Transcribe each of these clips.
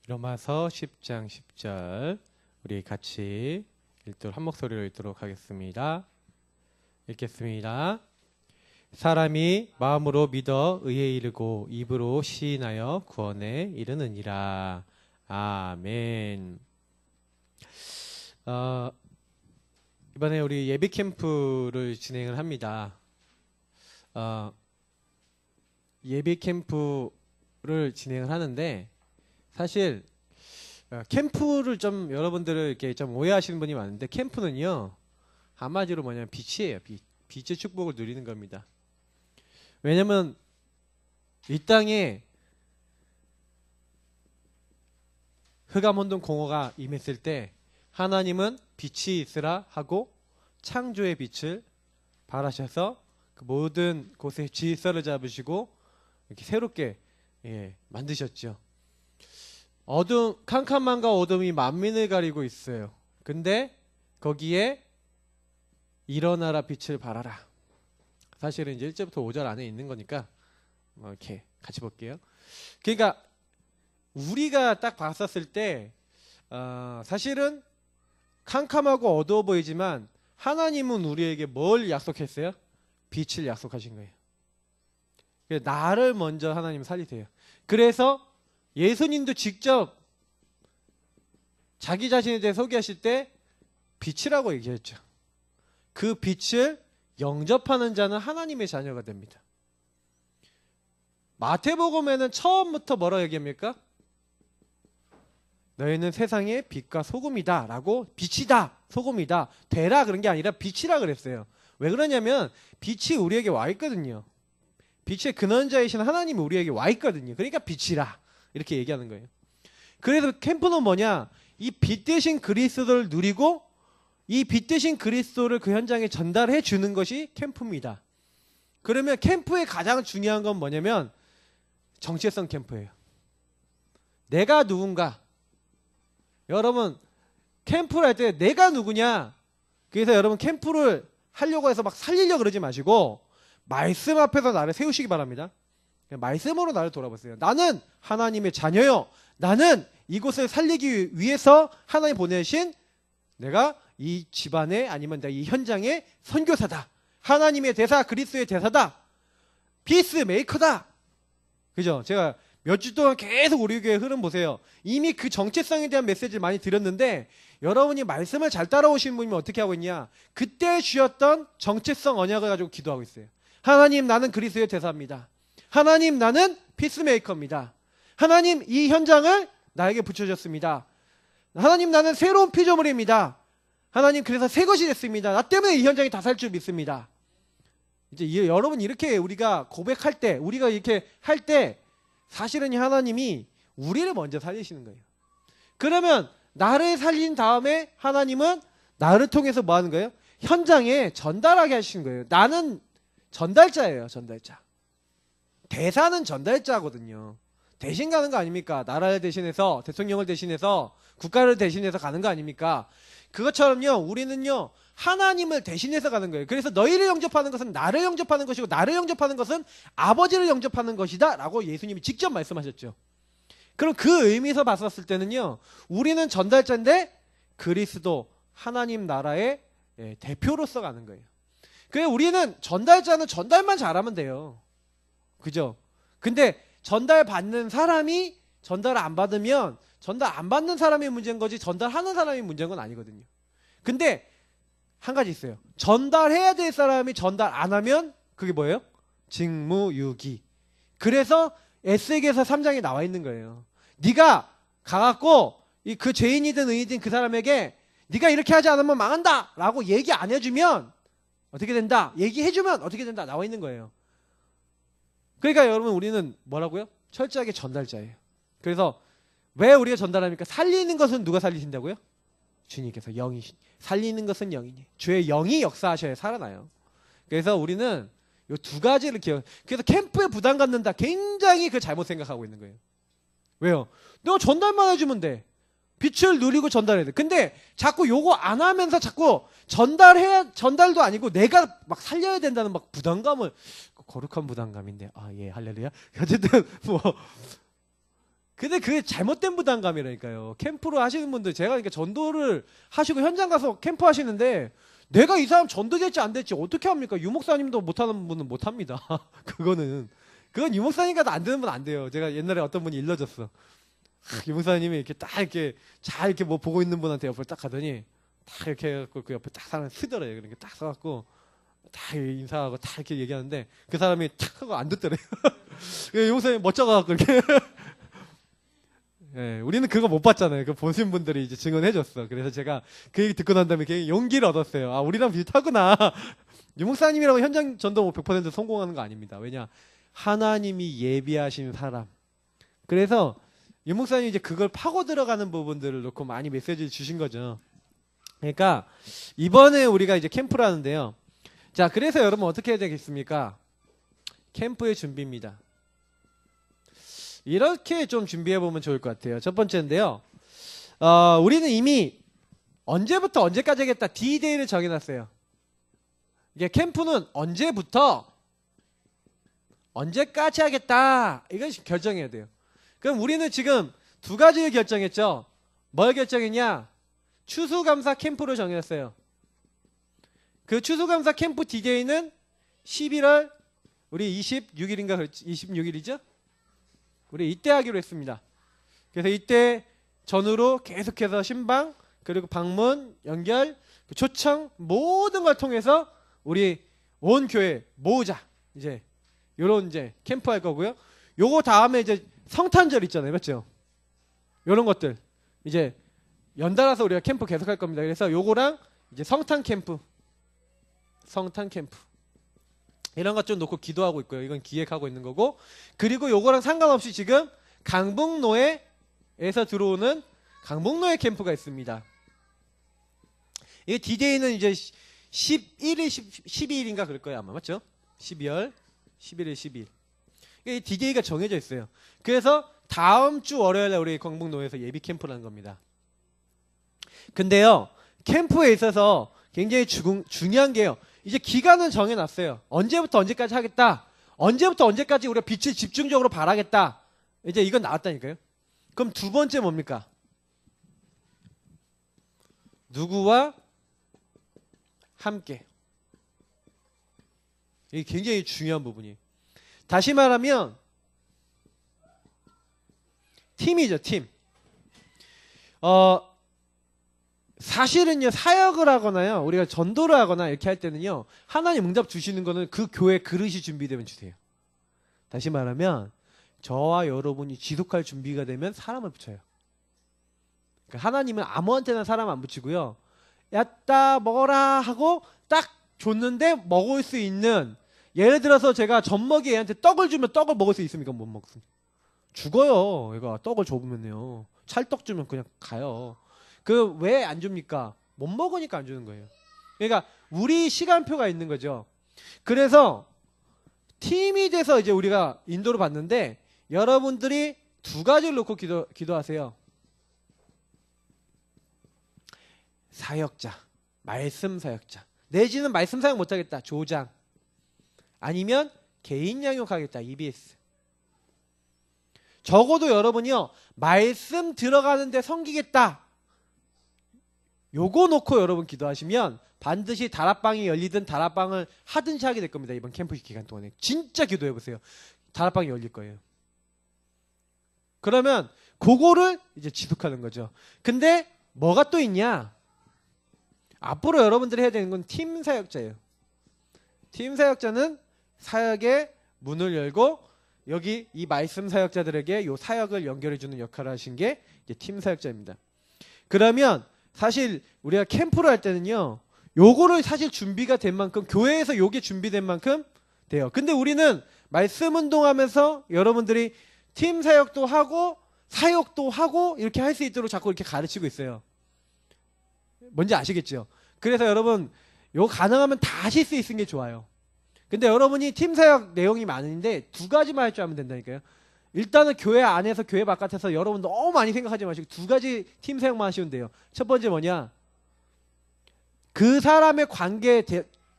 로마서 10장 10절 우리 같이 한 목소리로 읽도록 하겠습니다. 읽겠습니다. 사람이 마음으로 믿어 의에 이르고 입으로 시인하여 구원에 이르느니라. 아멘. 이번에 우리 예비 캠프를 진행을 합니다. 예비 캠프를 진행을 하는데 사실 캠프를 좀 여러분들을 이렇게 좀 오해하시는 분이 많은데 캠프는요 한마디로 뭐냐면 빛이에요. 빛의 축복을 누리는 겁니다. 왜냐면 이 땅에 흑암혼돈 공허가 임했을 때 하나님은 빛이 있으라 하고 창조의 빛을 발하셔서 그 모든 곳에 질서를 잡으시고 이렇게 새롭게 만드셨죠. 캄캄함과 어둠이 만민을 가리고 있어요. 근데 거기에 일어나라 빛을 발하라. 사실은 이제 1절부터 5절 안에 있는 거니까 이렇게 같이 볼게요. 그러니까 우리가 딱 봤었을 때 사실은 캄캄하고 어두워 보이지만 하나님은 우리에게 뭘 약속했어요? 빛을 약속하신 거예요. 나를 먼저 하나님 살리세요. 그래서 예수님도 직접 자기 자신에 대해 소개하실 때 빛이라고 얘기했죠. 그 빛을 영접하는 자는 하나님의 자녀가 됩니다. 마태복음에는 처음부터 뭐라고 얘기합니까? 너희는 세상의 빛과 소금이다 라고, 빛이다, 소금이다, 되라 그런 게 아니라 빛이라 그랬어요. 왜 그러냐면 빛이 우리에게 와 있거든요. 빛의 근원자이신 하나님이 우리에게 와 있거든요. 그러니까 빛이라 이렇게 얘기하는 거예요. 그래서 캠프는 뭐냐? 이 빛 대신 그리스도를 누리고 이 빛 대신 그리스도를 그 현장에 전달해 주는 것이 캠프입니다. 그러면 캠프의 가장 중요한 건 뭐냐면 정체성 캠프예요. 내가 누군가. 여러분 캠프를 할 때 내가 누구냐? 그래서 여러분 캠프를 하려고 해서 막 살리려고 그러지 마시고 말씀 앞에서 나를 세우시기 바랍니다. 말씀으로 나를 돌아보세요. 나는 하나님의 자녀요. 나는 이곳을 살리기 위해서 하나님 보내신 내가 이 집안에 아니면 이 현장의 선교사다. 하나님의 대사, 그리스도의 대사다. 피스메이커다. 그죠? 제가 몇 주 동안 계속 우리 교회 흐름 보세요. 이미 그 정체성에 대한 메시지를 많이 드렸는데 여러분이 말씀을 잘 따라오시는 분이면 어떻게 하고 있냐? 그때 주셨던 정체성 언약을 가지고 기도하고 있어요. 하나님 나는 그리스도의 대사입니다. 하나님 나는 피스메이커입니다. 하나님 이 현장을 나에게 붙여줬습니다. 하나님 나는 새로운 피조물입니다. 하나님 그래서 새 것이 됐습니다. 나 때문에 이 현장이 다 살 줄 믿습니다. 이제 여러분 이렇게 우리가 고백할 때 우리가 이렇게 할 때 사실은 하나님이 우리를 먼저 살리시는 거예요. 그러면 나를 살린 다음에 하나님은 나를 통해서 뭐 하는 거예요? 현장에 전달하게 하시는 거예요. 나는 전달자예요. 전달자. 대사는 전달자거든요. 대신 가는 거 아닙니까? 나라를 대신해서 대통령을 대신해서 국가를 대신해서 가는 거 아닙니까? 그것처럼요 우리는요 하나님을 대신해서 가는 거예요. 그래서 너희를 영접하는 것은 나를 영접하는 것이고 나를 영접하는 것은 아버지를 영접하는 것이다 라고 예수님이 직접 말씀하셨죠. 그럼 그 의미에서 봤었을 때는요 우리는 전달자인데 그리스도 하나님 나라의 대표로서 가는 거예요. 그래서 우리는 전달자는 전달만 잘하면 돼요. 그죠? 근데 전달 받는 사람이 전달 안 받으면 전달 안 받는 사람이 문제인 거지 전달하는 사람이 문제인 건 아니거든요. 근데 한 가지 있어요. 전달해야 될 사람이 전달 안 하면 그게 뭐예요? 직무유기. 그래서 에스겔서 3장에 나와 있는 거예요. 네가 가갖고 그 죄인이든 의인이든 그 사람에게 네가 이렇게 하지 않으면 망한다 라고 얘기 안 해주면 어떻게 된다. 얘기해주면 어떻게 된다. 나와 있는 거예요. 그러니까 여러분 우리는 뭐라고요? 철저하게 전달자예요. 그래서 왜 우리가 전달합니까? 살리는 것은 누가 살리신다고요? 주님께서 영이 살리는 것은 영이니 주의 영이 역사하셔야 살아나요. 그래서 우리는 이 두 가지를 그래서 캠프에 부담 갖는다 굉장히 그 잘못 생각하고 있는 거예요. 왜요? 너 전달만 해주면 돼. 빛을 누리고 전달해야 돼. 근데 자꾸 요거 안 하면서 자꾸 전달도 아니고 내가 막 살려야 된다는 막 부담감을 거룩한 부담감인데 예 할렐루야. 어쨌든 근데 그게 잘못된 부담감이라니까요. 캠프로 하시는 분들, 제가 그러니까 전도를 하시고 현장 가서 캠프 하시는데 내가 이 사람 전도 될지 안 될지 어떻게 합니까? 유목사님도 못하는 분은 못합니다. 그건 유목사님과도 안 되는 분 안 돼요. 제가 옛날에 어떤 분이 일러줬어. 유목사님이 이렇게 딱 이렇게 잘 이렇게 뭐 보고 있는 분한테 옆을 딱 가더니 딱 이렇게 해갖고 그 옆에 딱 사람 쓰더래요. 그러니까 딱 써갖고 딱 인사하고 딱 이렇게 얘기하는데 그 사람이 탁 하고 안 듣더래요. 유목사님 멋져갖고 이렇게. 예, 우리는 그거 못 봤잖아요. 그 보신 분들이 이제 증언해줬어. 그래서 제가 그 얘기 듣고 난 다음에 굉장히 용기를 얻었어요. 아, 우리랑 비슷하구나. 유목사님이라고 현장 전도 100% 성공하는 거 아닙니다. 왜냐? 하나님이 예비하신 사람. 그래서 유목사님이 이제 그걸 파고 들어가는 부분들을 놓고 많이 메시지를 주신 거죠. 그러니까 이번에 우리가 이제 캠프를 하는데요. 자, 그래서 여러분 어떻게 해야 되겠습니까? 캠프의 준비입니다. 이렇게 좀 준비해보면 좋을 것 같아요. 첫 번째인데요. 우리는 이미 언제부터 언제까지 하겠다 D-Day를 정해놨어요. 이게 캠프는 언제부터 언제까지 하겠다 이걸 결정해야 돼요. 그럼 우리는 지금 두 가지를 결정했죠. 뭘 결정했냐? 추수감사 캠프를 정했어요. 그 추수감사 캠프 D-Day는 11월 우리 26일인가 26일이죠? 우리 이때 하기로 했습니다. 그래서 이때 전후로 계속해서 신방 그리고 방문 연결 초청 모든 걸 통해서 우리 온 교회 모으자. 이제 요런 이제 캠프 할 거고요. 요거 다음에 이제 성탄절 있잖아요. 맞죠? 요런 것들 이제 연달아서 우리가 캠프 계속 할 겁니다. 그래서 요거랑 이제 성탄 캠프 이런 것 좀 놓고 기도하고 있고요. 이건 기획하고 있는 거고. 그리고 요거랑 상관없이 지금 강북노예에서 들어오는 강북노예 캠프가 있습니다. 이게 D-Day는 이제 11일, 12일인가 그럴 거예요. 아마 맞죠? 12월 11일, 12일. 이 D-Day가 정해져 있어요. 그래서 다음 주 월요일에 우리 강북노예에서 예비 캠프를 한 겁니다. 근데요. 캠프에 있어서 굉장히 중요한 게요. 이제 기간은 정해놨어요. 언제부터 언제까지 하겠다. 언제부터 언제까지 우리가 빛을 집중적으로 발하겠다. 이제 이건 나왔다니까요. 그럼 두 번째 뭡니까? 누구와 함께. 이게 굉장히 중요한 부분이에요. 다시 말하면 팀이죠. 팀. 사실은요, 사역을 하거나요, 우리가 전도를 하거나 이렇게 할 때는요, 하나님 응답 주시는 거는 그 교회 그릇이 준비되면 주세요. 다시 말하면, 저와 여러분이 지속할 준비가 되면 사람을 붙여요. 그러니까 하나님은 아무한테나 사람 안 붙이고요, 야따, 먹어라 하고 딱 줬는데 먹을 수 있는, 예를 들어서 제가 젖먹이 애한테 떡을 주면 떡을 먹을 수 있습니까? 못 먹습니다. 죽어요. 얘가 떡을 줘보면요. 찰떡 주면 그냥 가요. 그 왜 안 줍니까? 못 먹으니까 안 주는 거예요. 그러니까 우리 시간표가 있는 거죠. 그래서 팀이 돼서 이제 우리가 인도를 받는데 여러분들이 두 가지를 놓고 기도하세요. 사역자, 말씀 사역자. 내지는 말씀 사역 못하겠다. 조장. 아니면 개인 양육하겠다. EBS. 적어도 여러분이요. 말씀 들어가는데 섬기겠다. 요거 놓고 여러분 기도하시면 반드시 다락방이 열리든 다락방을 하든지 하게 될 겁니다. 이번 캠프 기간 동안에. 진짜 기도해보세요. 다락방이 열릴 거예요. 그러면 그거를 이제 지속하는 거죠. 근데 뭐가 또 있냐? 앞으로 여러분들이 해야 되는 건 팀 사역자예요. 팀 사역자는 사역의 문을 열고 여기 이 말씀 사역자들에게 요 사역을 연결해주는 역할을 하신 게 이제 팀 사역자입니다. 그러면 사실 우리가 캠프를 할 때는요, 요거를 사실 준비가 된 만큼, 교회에서 요게 준비된 만큼 돼요. 근데 우리는 말씀 운동하면서 여러분들이 팀 사역도 하고 사역도 하고 이렇게 할 수 있도록 자꾸 이렇게 가르치고 있어요. 뭔지 아시겠죠? 그래서 여러분 요 가능하면 다 하실 수 있는 게 좋아요. 근데 여러분이 팀 사역 내용이 많은데 두 가지만 할 줄 알면 된다니까요. 일단은 교회 안에서 교회 바깥에서 여러분 너무 많이 생각하지 마시고 두 가지 팀 사역만 하시면 돼요. 첫 번째 뭐냐? 그 사람의 관계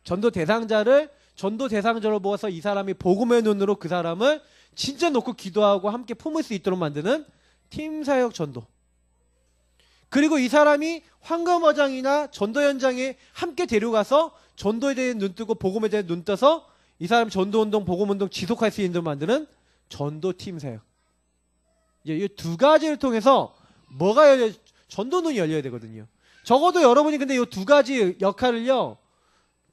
전도 대상자를 전도 대상자로 모아서 이 사람이 복음의 눈으로 그 사람을 진짜 놓고 기도하고 함께 품을 수 있도록 만드는 팀 사역 전도. 그리고 이 사람이 황금어장이나 전도 현장에 함께 데려가서 전도에 대해 눈 뜨고 복음에 대해 눈 떠서 이 사람 전도운동, 복음운동 지속할 수 있는 만드는 전도팀 사역. 이 두 가지를 통해서 뭐가 열려? 전도 눈이 열려야 되거든요. 적어도 여러분이 근데 이 두 가지 역할을요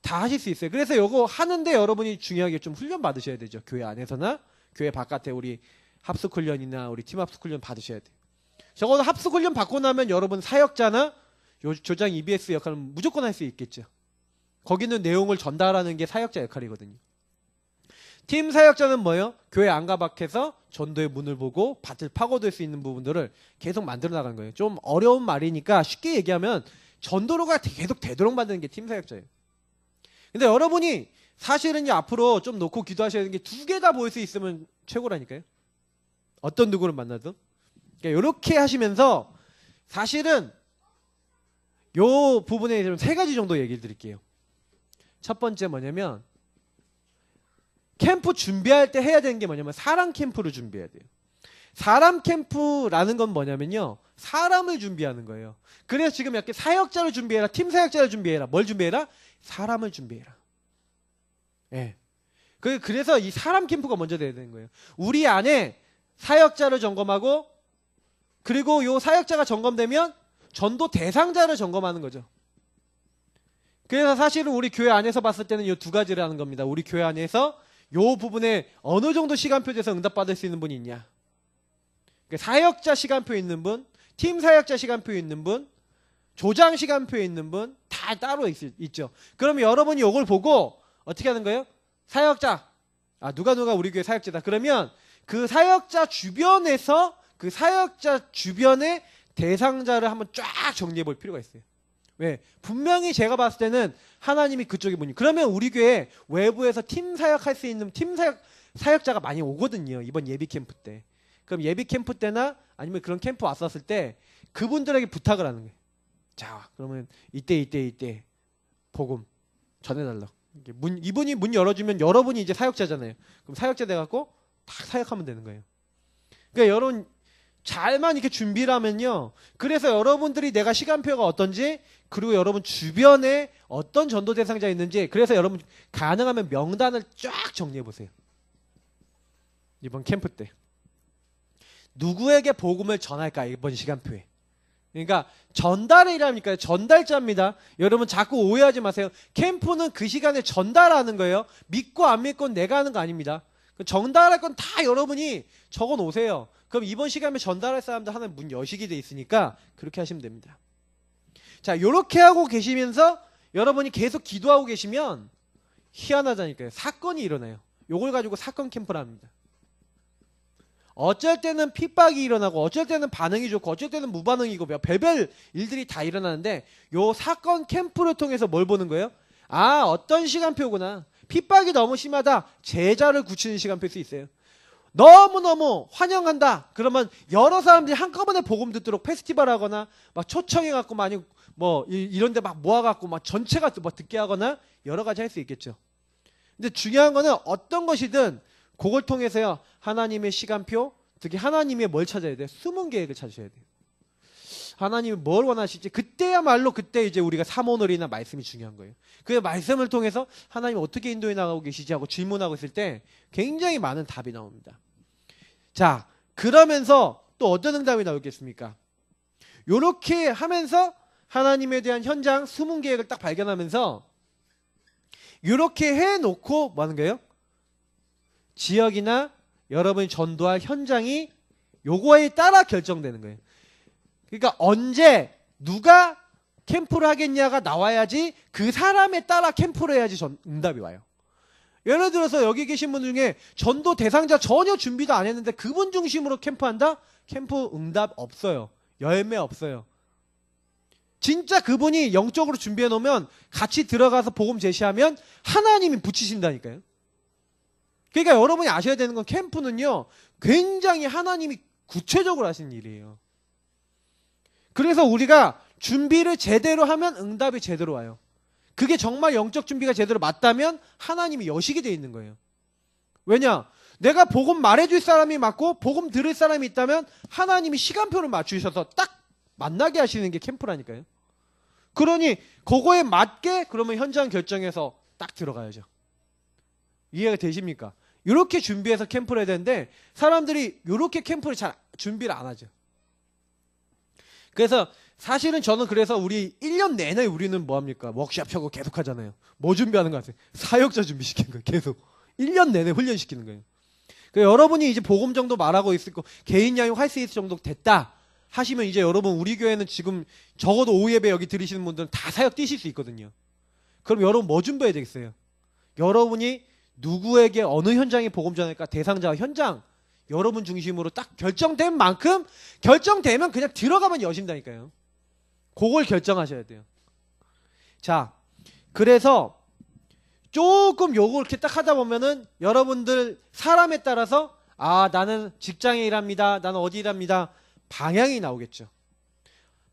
다 하실 수 있어요. 그래서 이거 하는데 여러분이 중요하게 좀 훈련 받으셔야 되죠. 교회 안에서나 교회 바깥에 우리 합숙 훈련이나 우리 팀 합숙 훈련 받으셔야 돼요. 적어도 합숙 훈련 받고 나면 여러분 사역자나 조장 EBS 역할은 무조건 할 수 있겠죠. 거기는 내용을 전달하는 게 사역자 역할이거든요. 팀 사역자는 뭐예요? 교회 안과 밖에서 전도의 문을 보고 밭을 파고들 수 있는 부분들을 계속 만들어 나가는 거예요. 좀 어려운 말이니까 쉽게 얘기하면 전도로가 계속 되도록 만드는 게 팀 사역자예요. 근데 여러분이 사실은 앞으로 좀 놓고 기도하셔야 되는 게 두 개 다 보일 수 있으면 최고라니까요. 어떤 누구를 만나든. 그러니까 이렇게 하시면서 사실은 요 부분에 좀 세 가지 정도 얘기를 드릴게요. 첫 번째 뭐냐면 캠프 준비할 때 해야 되는 게 뭐냐면 사람 캠프를 준비해야 돼요. 사람 캠프라는 건 뭐냐면요. 사람을 준비하는 거예요. 그래서 지금 이렇게 사역자를 준비해라. 팀 사역자를 준비해라. 뭘 준비해라? 사람을 준비해라. 예. 그래서 이 사람 캠프가 먼저 돼야 되는 거예요. 우리 안에 사역자를 점검하고 그리고 요 사역자가 점검되면 전도 대상자를 점검하는 거죠. 그래서 사실은 우리 교회 안에서 봤을 때는 이 두 가지를 하는 겁니다. 우리 교회 안에서 요 부분에 어느 정도 시간표 돼서 응답받을 수 있는 분이 있냐. 그러니까 사역자 시간표 있는 분, 팀 사역자 시간표 있는 분, 조장 시간표에 있는 분 다 따로 있죠. 그러면 여러분이 이걸 보고 어떻게 하는 거예요? 사역자, 누가 우리 교회 사역자다. 그러면 그 사역자 주변에서 그 사역자 주변의 대상자를 한번 쫙 정리해 볼 필요가 있어요. 왜? 분명히 제가 봤을 때는 하나님이 그쪽에 보니 그러면 우리 교회 외부에서 팀 사역할 수 있는 팀 사역자가 많이 오거든요. 이번 예비 캠프 때. 그럼 예비 캠프 때나 아니면 그런 캠프 왔었을 때 그분들에게 부탁을 하는 거예요. 자, 그러면 이때 복음 전해달라. 이분이 문 열어주면 여러분이 이제 사역자잖아요. 그럼 사역자 돼갖고 다 사역하면 되는 거예요. 그러니까 여러분 잘만 이렇게 준비를 하면요. 그래서 여러분들이 내가 시간표가 어떤지 그리고 여러분 주변에 어떤 전도 대상자 있는지 그래서 여러분 가능하면 명단을 쫙 정리해 보세요. 이번 캠프 때 누구에게 복음을 전할까 이번 시간표에. 그러니까 전달이라니까요. 전달자입니다. 여러분 자꾸 오해하지 마세요. 캠프는 그 시간에 전달하는 거예요. 믿고 안 믿고는 내가 하는 거 아닙니다. 전달할 건 다 여러분이 적어 놓으세요. 그럼 이번 시간에 전달할 사람들 하나님 문 여시게 돼 있으니까 그렇게 하시면 됩니다. 자, 요렇게 하고 계시면서 여러분이 계속 기도하고 계시면 희한하다니까요. 사건이 일어나요. 요걸 가지고 사건 캠프를 합니다. 어쩔 때는 핍박이 일어나고 어쩔 때는 반응이 좋고 어쩔 때는 무반응이고 별별 일들이 다 일어나는데 요 사건 캠프를 통해서 뭘 보는 거예요? 어떤 시간표구나. 핍박이 너무 심하다. 제자를 굳히는 시간표일 수 있어요. 너무너무 환영한다. 그러면 여러 사람들이 한꺼번에 복음 듣도록 페스티벌 하거나 막 초청해갖고 많이 이런데 막 모아갖고 막 전체가 듣게 하거나 여러 가지 할 수 있겠죠. 근데 중요한 거는 어떤 것이든 그걸 통해서요. 하나님의 시간표, 특히 하나님의 뭘 찾아야 돼요? 숨은 계획을 찾으셔야 돼요. 하나님이 뭘 원하실지 그때야말로 그때 이제 우리가 사모놀이나 말씀이 중요한 거예요. 그 말씀을 통해서 하나님이 어떻게 인도해 나가고 계시지 하고 질문하고 있을 때 굉장히 많은 답이 나옵니다. 자, 그러면서 또 어떤 응답이 나오겠습니까? 요렇게 하면서 하나님에 대한 현장 숨은 계획을 딱 발견하면서 요렇게 해놓고 뭐 하는 거예요? 지역이나 여러분이 전도할 현장이 요거에 따라 결정되는 거예요. 그러니까 언제 누가 캠프를 하겠냐가 나와야지 그 사람에 따라 캠프를 해야지 응답이 와요. 예를 들어서 여기 계신 분 중에 전도 대상자 전혀 준비도 안 했는데 그분 중심으로 캠프한다? 캠프 응답 없어요. 열매 없어요. 진짜 그분이 영적으로 준비해 놓으면 같이 들어가서 복음 제시하면 하나님이 붙이신다니까요. 그러니까 여러분이 아셔야 되는 건 캠프는요. 굉장히 하나님이 구체적으로 하시는 일이에요. 그래서 우리가 준비를 제대로 하면 응답이 제대로 와요. 그게 정말 영적 준비가 제대로 맞다면 하나님이 여시게 돼 있는 거예요. 왜냐? 내가 복음 말해줄 사람이 맞고 복음 들을 사람이 있다면 하나님이 시간표를 맞추셔서 딱 만나게 하시는 게 캠프라니까요. 그러니 그거에 맞게 그러면 현장 결정해서 딱 들어가야죠. 이해가 되십니까? 이렇게 준비해서 캠프를 해야 되는데 사람들이 이렇게 캠프를 잘 준비를 안 하죠. 그래서 사실은 저는 그래서 우리 1년 내내 우리는 뭐합니까? 워크숍 하고 계속 하잖아요. 뭐 준비하는 거 같아요? 사역자 준비시키는 거예요. 계속 1년 내내 훈련시키는 거예요. 그러니까 여러분이 이제 복음 정도 말하고 있을 거 개인 양육 할 수 있을 정도 됐다 하시면 이제 여러분 우리 교회는 지금 적어도 오후 예배 여기 들으시는 분들은 다 사역 뛰실 수 있거든요. 그럼 여러분 뭐 준비해야 되겠어요? 여러분이 누구에게 어느 현장에 복음 전할까? 대상자 현장 여러분 중심으로 딱 결정된 만큼 결정되면 그냥 들어가면 여신다니까요. 그걸 결정하셔야 돼요. 자, 그래서 조금 요거 이렇게 딱 하다 보면은 여러분들 사람에 따라서 아 나는 직장에 일합니다. 나는 어디 일합니다. 방향이 나오겠죠.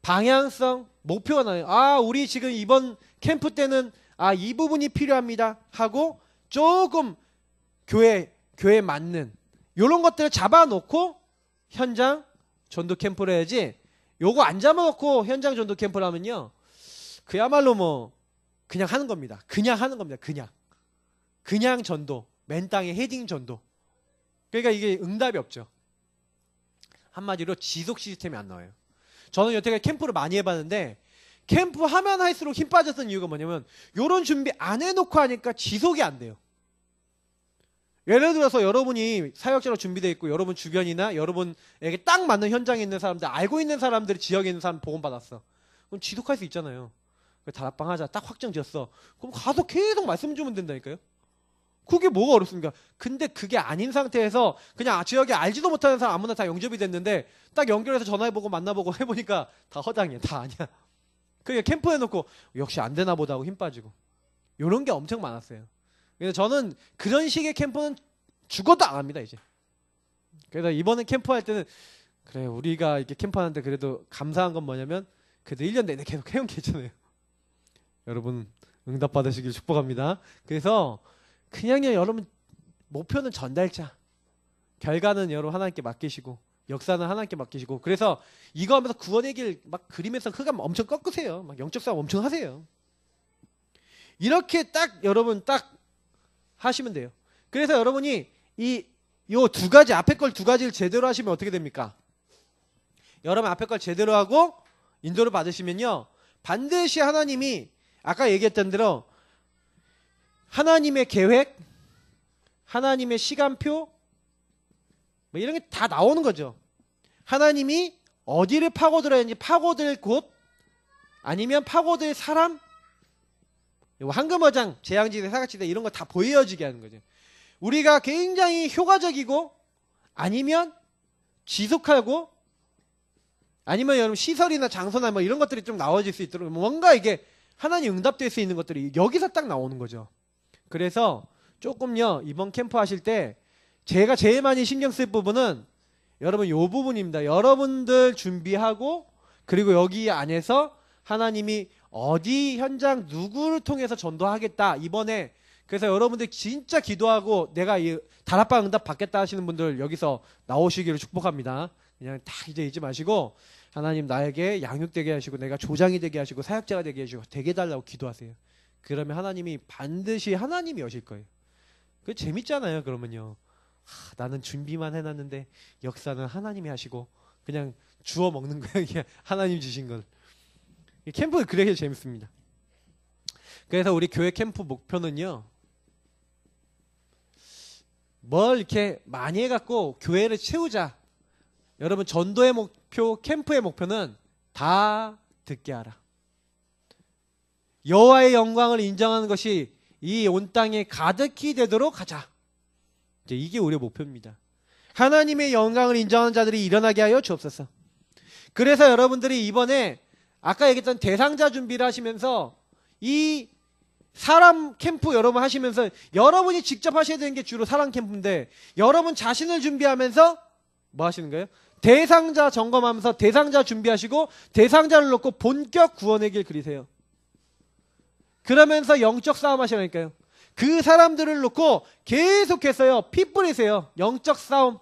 방향성, 목표가 나요. 아 우리 지금 이번 캠프 때는 아 이 부분이 필요합니다 하고 조금 교회에 맞는 요런 것들을 잡아놓고 현장 전도 캠프를 해야지 요거 안 잡아놓고 현장 전도 캠프를 하면요 그야말로 뭐 그냥 하는 겁니다. 그냥 하는 겁니다. 그냥 전도 맨 땅에 헤딩 전도. 그러니까 이게 응답이 없죠. 한마디로 지속 시스템이 안 나와요. 저는 여태까지 캠프를 많이 해봤는데 캠프 하면 할수록 힘 빠졌던 이유가 뭐냐면 요런 준비 안 해놓고 하니까 지속이 안 돼요. 예를 들어서 여러분이 사역자로 준비되어 있고 여러분 주변이나 여러분에게 딱 맞는 현장에 있는 사람들 알고 있는 사람들이 지역에 있는 사람 복음 받았어. 그럼 지속할 수 있잖아요. 다락방 하자 딱 확정 지었어. 그럼 가서 계속 말씀 주면 된다니까요. 그게 뭐가 어렵습니까? 근데 그게 아닌 상태에서 그냥 지역에 알지도 못하는 사람 아무나 다 영접이 됐는데 딱 연결해서 전화해보고 만나보고 해보니까 다 허당이야. 다 아니야. 그러니까 캠프 해놓고 역시 안 되나 보다 하고 힘 빠지고 요런 게 엄청 많았어요. 그래서 저는 그런 식의 캠프는 죽어도 안 합니다 이제. 그래서 이번에 캠프 할 때는 그래 우리가 이렇게 캠프 하는데 그래도 감사한 건 뭐냐면 그래도 1년 내내 계속 해온 게 있잖아요. 여러분 응답 받으시길 축복합니다. 그래서 그냥요 여러분 목표는 전달자, 결과는 여러분 하나님께 맡기시고 역사는 하나님께 맡기시고 그래서 이거 하면서 구원의 길 막 그림에서 흑암 엄청 꺾으세요. 막 영적 싸움 엄청 하세요. 이렇게 딱 여러분 딱 하시면 돼요. 그래서 여러분이 요 두 가지 앞에 걸 두 가지를 제대로 하시면 어떻게 됩니까? 여러분 앞에 걸 제대로 하고 인도를 받으시면요 반드시 하나님이 아까 얘기했던 대로 하나님의 계획, 하나님의 시간표 뭐 이런 게 다 나오는 거죠. 하나님이 어디를 파고들어야 하는지 파고들 곳 아니면 파고들 사람 황금어장, 재앙지대, 사각지대 이런 거 다 보여지게 하는 거죠. 우리가 굉장히 효과적이고 아니면 지속하고 아니면 여러분 시설이나 장소나 뭐 이런 것들이 좀 나와질 수 있도록 뭔가 이게 하나님 응답될 수 있는 것들이 여기서 딱 나오는 거죠. 그래서 조금요 이번 캠프 하실 때 제가 제일 많이 신경 쓸 부분은 여러분 요 부분입니다. 여러분들 준비하고 그리고 여기 안에서 하나님이 어디 현장 누구를 통해서 전도하겠다 이번에 그래서 여러분들 진짜 기도하고 내가 이 다락방 응답 받겠다 하시는 분들 여기서 나오시기를 축복합니다. 그냥 다 이제 잊지 마시고 하나님 나에게 양육되게 하시고 내가 조장이 되게 하시고 사역자가 되게 하시고 되게 달라고 기도하세요. 그러면 하나님이 반드시 하나님이 오실 거예요. 그 재밌잖아요. 그러면요 나는 준비만 해놨는데 역사는 하나님이 하시고 그냥 주워 먹는 거예요. 그냥 하나님 주신 걸. 캠프는 그렇게 재밌습니다. 그래서 우리 교회 캠프 목표는요 뭘 이렇게 많이 해갖고 교회를 채우자. 여러분 전도의 목표, 캠프의 목표는 다 듣게 하라. 여호와의 영광을 인정하는 것이 이 온 땅에 가득히 되도록 하자. 이제 이게 우리의 목표입니다. 하나님의 영광을 인정하는 자들이 일어나게 하여 주옵소서. 그래서 여러분들이 이번에 아까 얘기했던 대상자 준비를 하시면서 이 사람 캠프 여러분 하시면서 여러분이 직접 하셔야 되는 게 주로 사람 캠프인데 여러분 자신을 준비하면서 뭐 하시는 거예요? 대상자 점검하면서 대상자 준비하시고 대상자를 놓고 본격 구원의 길 그리세요. 그러면서 영적 싸움 하시라니까요. 그 사람들을 놓고 계속해서요 피 뿌리세요. 영적 싸움.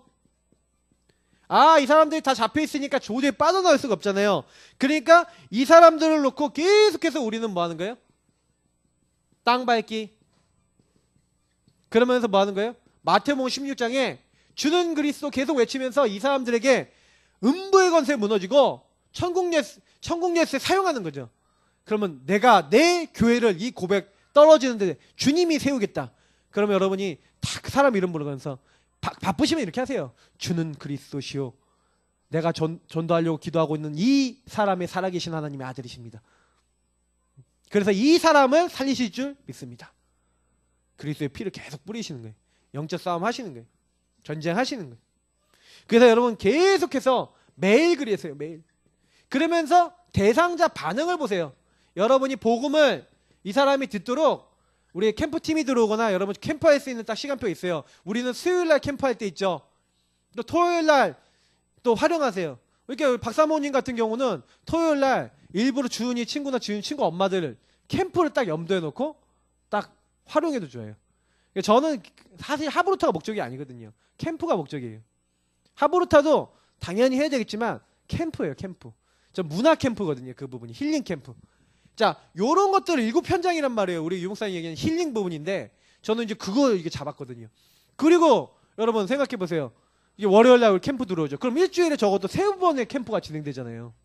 이 사람들이 다 잡혀 있으니까 도저히 빠져나올 수가 없잖아요. 그러니까 이 사람들을 놓고 계속해서 우리는 뭐 하는 거예요? 땅 밟기. 그러면서 뭐 하는 거예요? 마태복음 16장에 주는 그리스도 계속 외치면서 이 사람들에게 음부의 권세 무너지고 천국 예수에 사용하는 거죠. 그러면 내가 내 교회를 이 고백 떨어지는데 주님이 세우겠다. 그러면 여러분이 다 그 사람 이름 부르면서 바쁘시면 이렇게 하세요. 주는 그리스도시요. 내가 전도하려고 기도하고 있는 이 사람의 살아계신 하나님의 아들이십니다. 그래서 이 사람을 살리실 줄 믿습니다. 그리스도의 피를 계속 뿌리시는 거예요. 영적 싸움 하시는 거예요. 전쟁하시는 거예요. 그래서 여러분 계속해서 매일 그리세요. 매일. 그러면서 대상자 반응을 보세요. 여러분이 복음을 이 사람이 듣도록 우리 캠프팀이 들어오거나 여러분 캠프할 수 있는 딱 시간표 있어요. 우리는 수요일날 캠프할 때 있죠. 또 토요일날 또 활용하세요. 이렇게 박사모님 같은 경우는 토요일날 일부러 주은이 친구나 주은 친구 엄마들 캠프를 딱 염두에 놓고 딱 활용해도 좋아요. 저는 사실 하브루타가 목적이 아니거든요. 캠프가 목적이에요. 하브루타도 당연히 해야 되겠지만 캠프예요. 캠프. 저 문화 캠프거든요. 그 부분이 힐링 캠프. 자, 요런 것들을 일곱 현장이란 말이에요. 우리 유목사님 얘기하는 힐링 부분인데 저는 이제 그거 이게 잡았거든요. 그리고 여러분 생각해 보세요. 이게 월요일 날 캠프 들어오죠. 그럼 일주일에 적어도 3번의 캠프가 진행되잖아요.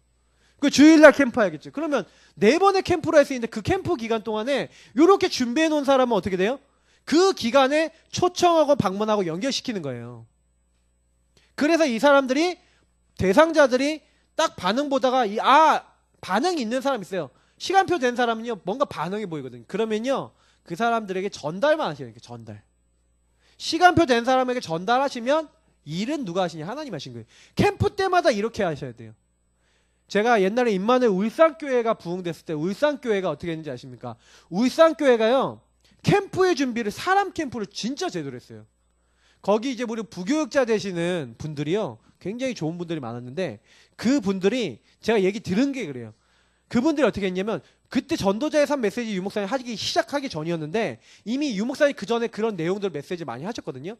그 주일날 캠프 해야겠죠. 그러면 4번의 캠프를 할 수 있는데 그 캠프 기간 동안에 요렇게 준비해 놓은 사람은 어떻게 돼요? 그 기간에 초청하고 방문하고 연결시키는 거예요. 그래서 이 사람들이 대상자들이 딱 반응 보다가 반응이 있는 사람 있어요. 시간표 된 사람은요 뭔가 반응이 보이거든요. 그러면요 그 사람들에게 전달만 하셔야 돼요. 전달. 시간표 된 사람에게 전달하시면 일은 누가 하시냐? 하나님 하신 거예요. 캠프 때마다 이렇게 하셔야 돼요. 제가 옛날에 임마누엘 울산교회가 부흥됐을 때 울산교회가 어떻게 했는지 아십니까? 울산교회가요 캠프의 준비를 사람 캠프를 진짜 제대로 했어요. 거기 이제 우리 부교육자 되시는 분들이요 굉장히 좋은 분들이 많았는데 그 분들이 제가 얘기 들은 게 그래요. 그분들이 어떻게 했냐면 그때 전도자의 삶 메시지 유목사님 하기 시작하기 전이었는데 이미 유목사님 그 전에 그런 내용들 메시지 많이 하셨거든요.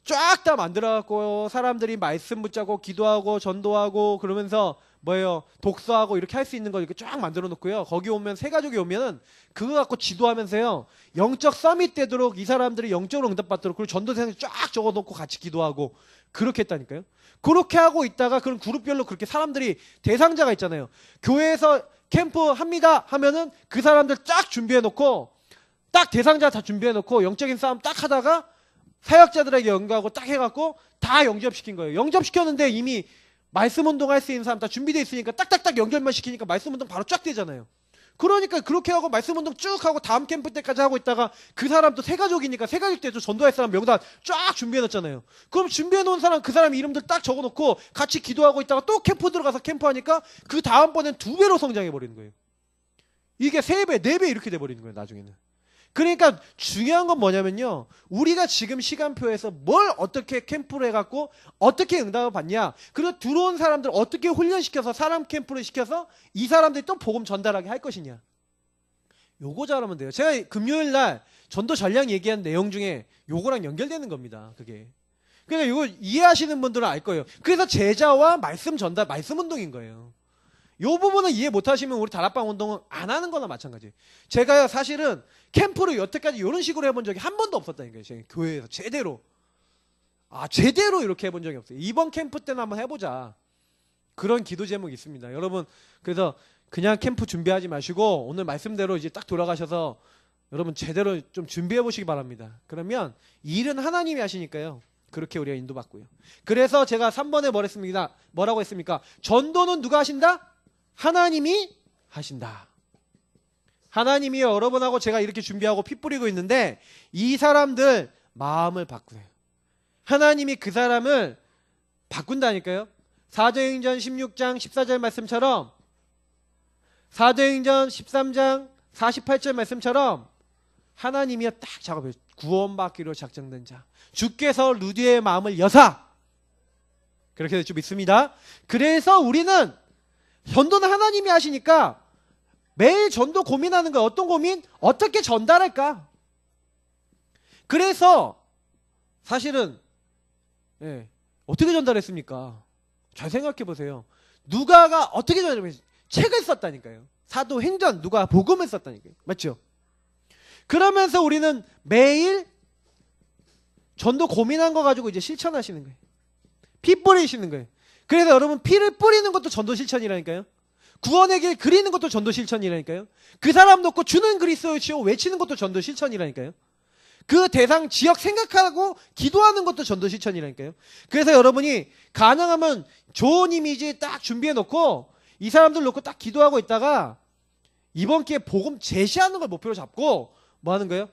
쫙 다 만들어갖고 사람들이 말씀 붙잡고 기도하고 전도하고 그러면서 뭐예요 독서하고 이렇게 할 수 있는 거 이렇게 쫙 만들어 놓고요. 거기 오면 세 가족이 오면은 그거 갖고 지도하면서요 영적 서밋 되도록 이 사람들이 영적으로 응답받도록 그리고 전도생을 쫙 적어놓고 같이 기도하고 그렇게 했다니까요. 그렇게 하고 있다가 그런 그룹별로 그렇게 사람들이 대상자가 있잖아요. 교회에서 캠프 합니다 하면은 그 사람들 쫙 준비해 놓고 딱 대상자 다 준비해 놓고 영적인 싸움 딱 하다가 사역자들에게 연구하고 딱 해갖고 다 영접시킨 거예요. 영접시켰는데 이미 말씀 운동 할 수 있는 사람 다 준비되어 있으니까 딱딱딱 연결만 시키니까 말씀 운동 바로 쫙 되잖아요. 그러니까 그렇게 하고 말씀 운동 쭉 하고 다음 캠프 때까지 하고 있다가 그 사람 또 세 가족이니까 세 가족 때도 전도할 사람 명단 쫙 준비해 놨잖아요. 그럼 준비해 놓은 사람 그 사람 이름들 딱 적어 놓고 같이 기도하고 있다가 또 캠프 들어가서 캠프하니까 그 다음번엔 2배로 성장해 버리는 거예요. 이게 3배, 4배 이렇게 돼 버리는 거예요, 나중에는. 그러니까 중요한 건 뭐냐면요. 우리가 지금 시간표에서 뭘 어떻게 캠프를 해갖고 어떻게 응답을 받냐. 그리고 들어온 사람들 어떻게 훈련시켜서 사람 캠프를 시켜서 이 사람들이 또 복음 전달하게 할 것이냐. 요거 잘하면 돼요. 제가 금요일 날 전도 전략 얘기한 내용 중에 요거랑 연결되는 겁니다. 그게. 그러니까 이거 이해하시는 분들은 알 거예요. 그래서 제자와 말씀 전달, 말씀 운동인 거예요. 요 부분을 이해 못하시면 우리 다락방 운동은 안 하는 거나 마찬가지예요. 제가요 사실은 캠프를 여태까지 이런 식으로 해본 적이 한 번도 없었다니까요. 제가 교회에서 제대로 제대로 이렇게 해본 적이 없어요. 이번 캠프 때는 한번 해보자. 그런 기도 제목이 있습니다. 여러분 그래서 그냥 캠프 준비하지 마시고 오늘 말씀대로 이제 딱 돌아가셔서 여러분 제대로 좀 준비해 보시기 바랍니다. 그러면 일은 하나님이 하시니까요. 그렇게 우리가 인도받고요. 그래서 제가 3번에 뭐라고 했습니까? 전도는 누가 하신다? 하나님이 하신다. 하나님이 여러분하고 제가 이렇게 준비하고 피 뿌리고 있는데 이 사람들 마음을 바꾸세요. 하나님이 그 사람을 바꾼다니까요. 사도행전 16장 14절 말씀처럼 사도행전 13장 48절 말씀처럼 하나님이요 딱 작업해요. 구원받기로 작정된 자 주께서 루디의 마음을 여사 그렇게 좀 믿습니다. 그래서 우리는 전도는 하나님이 하시니까 매일 전도 고민하는 거예요. 어떤 고민? 어떻게 전달할까? 그래서 사실은 어떻게 전달했습니까? 잘 생각해 보세요. 누가가 어떻게 전달했습니까? 책을 썼다니까요. 사도행전 누가 복음을 썼다니까요. 맞죠? 그러면서 우리는 매일 전도 고민한 거 가지고 이제 실천하시는 거예요. 피 뿌리시는 거예요. 그래서 여러분 피를 뿌리는 것도 전도 실천이라니까요. 구원의 길 그리는 것도 전도 실천이라니까요. 그 사람 놓고 주는 그리스도시오 외치는 것도 전도 실천이라니까요. 그 대상 지역 생각하고 기도하는 것도 전도 실천이라니까요. 그래서 여러분이 가능하면 좋은 이미지 딱 준비해 놓고 이 사람들 놓고 딱 기도하고 있다가 이번 기회에 복음 제시하는 걸 목표로 잡고 뭐 하는 거예요?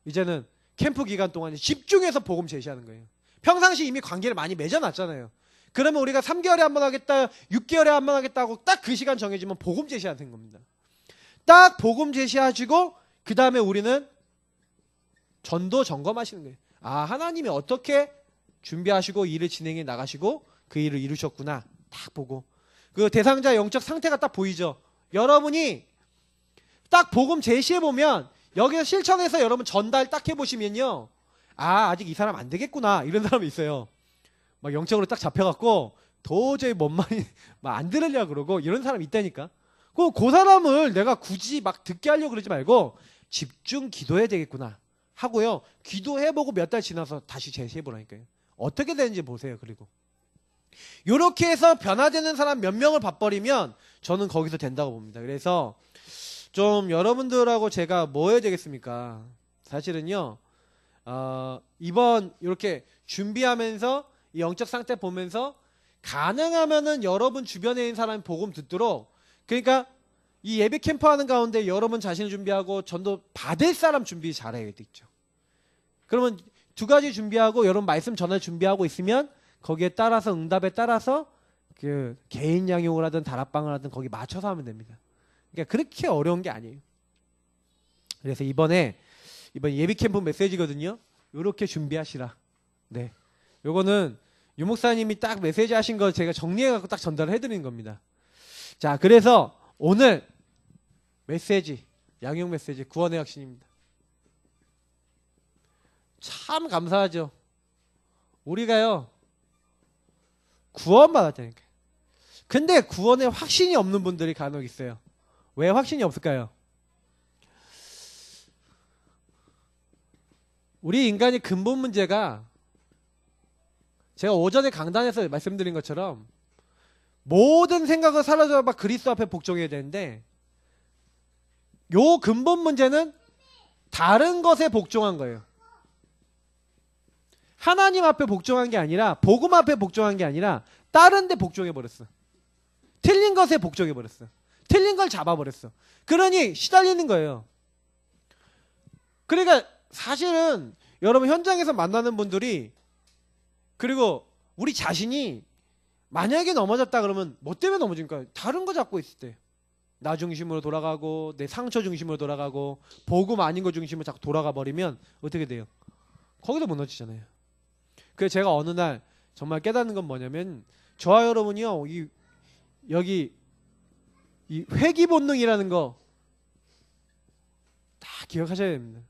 이제는 캠프 기간 동안 집중해서 복음 제시하는 거예요. 평상시 이미 관계를 많이 맺어놨잖아요. 그러면 우리가 3개월에 한 번 하겠다, 6개월에 한 번 하겠다고 딱 그 시간 정해지면 복음 제시하는 겁니다. 딱 복음 제시하시고 그 다음에 우리는 전도 점검하시는 거예요. 아, 하나님이 어떻게 준비하시고 일을 진행해 나가시고 그 일을 이루셨구나 딱 보고 그 대상자 영적 상태가 딱 보이죠. 여러분이 딱 복음 제시해 보면 여기서 실천해서 여러분 전달 딱 해보시면요, 아 아직 이 사람 안 되겠구나 이런 사람이 있어요. 막 영적으로 딱 잡혀갖고 도저히 뭔 말이 막 안 들으려고 그러고 이런 사람이 있다니까. 그 사람을 내가 굳이 막 듣게 하려고 그러지 말고 집중 기도해야 되겠구나 하고요, 기도해보고 몇 달 지나서 다시 제시해보라니까요. 어떻게 되는지 보세요. 그리고 요렇게 해서 변화되는 사람 몇 명을 봐버리면 저는 거기서 된다고 봅니다. 그래서 좀 여러분들하고 제가 뭐 해야 되겠습니까? 사실은요, 이번 이렇게 준비하면서 이 영적 상태 보면서 가능하면은 여러분 주변에 있는 사람이 복음 듣도록, 그러니까 이 예배 캠프 하는 가운데 여러분 자신을 준비하고 전도 받을 사람 준비 잘해야 되겠죠. 그러면 두 가지 준비하고 여러분 말씀 전할 준비하고 있으면 거기에 따라서 응답에 따라서 그 개인 양육을 하든 다락방을 하든 거기 맞춰서 하면 됩니다. 그러니까 그렇게 어려운 게 아니에요. 그래서 이번 예비 캠프 메시지거든요. 요렇게 준비하시라. 네. 요거는 유 목사님이 딱 메시지 하신 거 제가 정리해갖고 딱 전달을 해드리는 겁니다. 자, 그래서 오늘 메시지, 양육 메시지, 구원의 확신입니다. 참 감사하죠. 우리가요, 구원받았다니까요. 근데 구원에 확신이 없는 분들이 간혹 있어요. 왜 확신이 없을까요? 우리 인간의 근본 문제가 제가 오전에 강단에서 말씀드린 것처럼 모든 생각을 사라져봐 그리스도 앞에 복종해야 되는데, 요 근본 문제는 다른 것에 복종한 거예요. 하나님 앞에 복종한 게 아니라, 복음 앞에 복종한 게 아니라 다른 데 복종해버렸어. 틀린 것에 복종해버렸어. 틀린 걸 잡아버렸어. 그러니 시달리는 거예요. 그러니까 사실은 여러분 현장에서 만나는 분들이, 그리고 우리 자신이 만약에 넘어졌다 그러면 뭐 때문에 넘어집니까? 다른 거 잡고 있을 때. 나 중심으로 돌아가고 내 상처 중심으로 돌아가고 복음 아닌 거 중심으로 자꾸 돌아가 버리면 어떻게 돼요? 거기서 무너지잖아요. 그래서 제가 어느 날 정말 깨닫는 건 뭐냐면, 저와 여러분이요, 여기 이 회귀 본능이라는 거 다 기억하셔야 됩니다.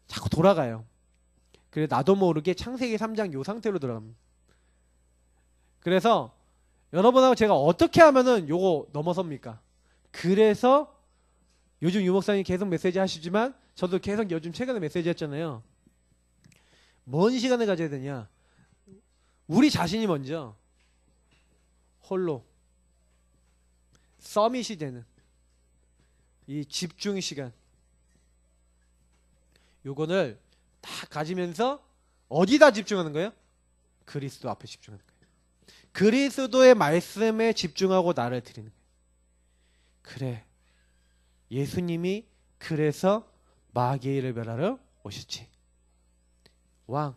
자꾸 돌아가요. 그래 나도 모르게 창세기 3장 요 상태로 들어갑니다. 그래서 여러분하고 제가 어떻게 하면은 요거 넘어섭니까? 그래서 요즘 유 목사님 계속 메시지 하시지만 저도 계속 요즘 최근에 메시지 했잖아요. 뭔 시간을 가져야 되냐? 우리 자신이 먼저 홀로 서밋이 되는 이 집중 시간, 요거를 딱 가지면서 어디다 집중하는 거예요? 그리스도 앞에 집중하는 거예요. 그리스도의 말씀에 집중하고 나를 드리는 거예요. 그래, 예수님이 그래서 마귀를 멸하러 오셨지. 왕,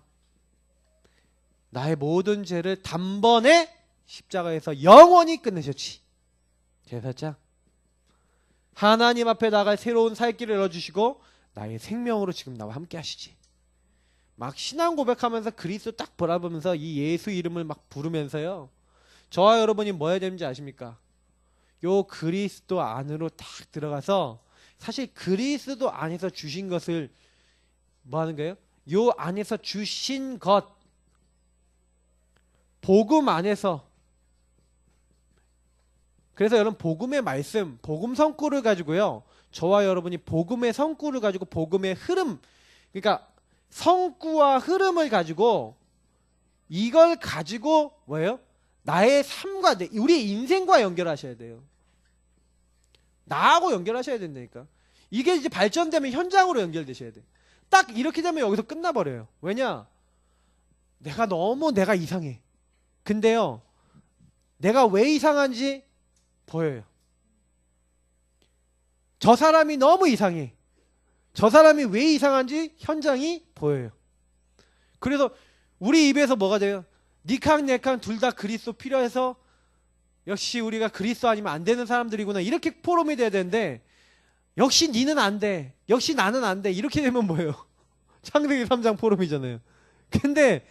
나의 모든 죄를 단번에 십자가에서 영원히 끝내셨지. 제사장, 하나님 앞에 나갈 새로운 살 길을 열어주시고 나의 생명으로 지금 나와 함께 하시지. 막 신앙 고백하면서 그리스도 딱 바라보면서 이 예수 이름을 막 부르면서요, 저와 여러분이 뭐 해야 되는지 아십니까? 요 그리스도 안으로 딱 들어가서 사실 그리스도 안에서 주신 것을 뭐 하는 거예요? 요 안에서 주신 것, 복음 안에서. 그래서 여러분 복음의 말씀, 복음 성구를 가지고요, 저와 여러분이 복음의 성구를 가지고 복음의 흐름, 그러니까 성구와 흐름을 가지고 이걸 가지고 뭐예요? 나의 삶과 우리의 인생과 연결하셔야 돼요. 나하고 연결하셔야 된다니까. 이게 이제 발전되면 현장으로 연결되셔야 돼. 딱 이렇게 되면 여기서 끝나버려요. 왜냐? 내가 이상해. 근데요, 내가 왜 이상한지 보여요. 저 사람이 너무 이상해. 저 사람이 왜 이상한지 현장이 보여요. 그래서 우리 입에서 뭐가 돼요? 니캉 내캉 둘 다 그리스도 필요해서 역시 우리가 그리스도 아니면 안 되는 사람들이구나, 이렇게 포럼이 돼야 되는데, 역시 니는 안 돼, 역시 나는 안 돼, 이렇게 되면 뭐예요? 창세기 3장 포럼이잖아요. 근데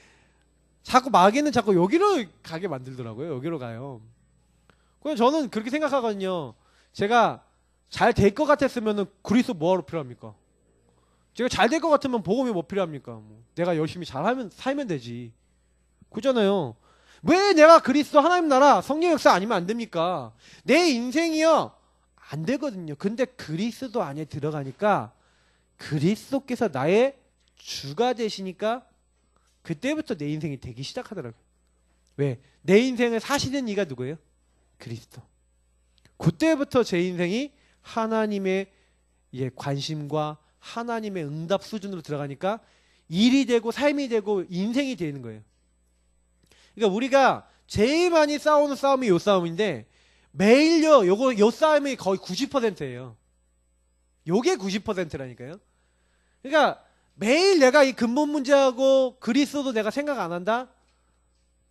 자꾸 마귀는 자꾸 여기로 가게 만들더라고요. 여기로 가요. 그냥 저는 그렇게 생각하거든요. 제가 잘 될 것 같았으면 그리스도 뭐하러 필요합니까? 제가 잘 될 것 같으면 복음이 뭐 필요합니까? 뭐 내가 열심히 잘하면 살면 되지. 그잖아요. 왜 내가 그리스도 하나님 나라 성령 역사 아니면 안 됩니까? 내 인생이요 안 되거든요. 근데 그리스도 안에 들어가니까 그리스도께서 나의 주가 되시니까 그때부터 내 인생이 되기 시작하더라고요. 왜? 내 인생을 사시는 이가 누구예요? 그리스도. 그때부터 제 인생이 하나님의 관심과 하나님의 응답 수준으로 들어가니까 일이 되고 삶이 되고 인생이 되는 거예요. 그러니까 우리가 제일 많이 싸우는 싸움이 요 싸움인데, 매일요 요 싸움이 거의 90%예요. 요게 90%라니까요. 그러니까 매일 내가 이 근본 문제하고 그리스도도 내가 생각 안 한다?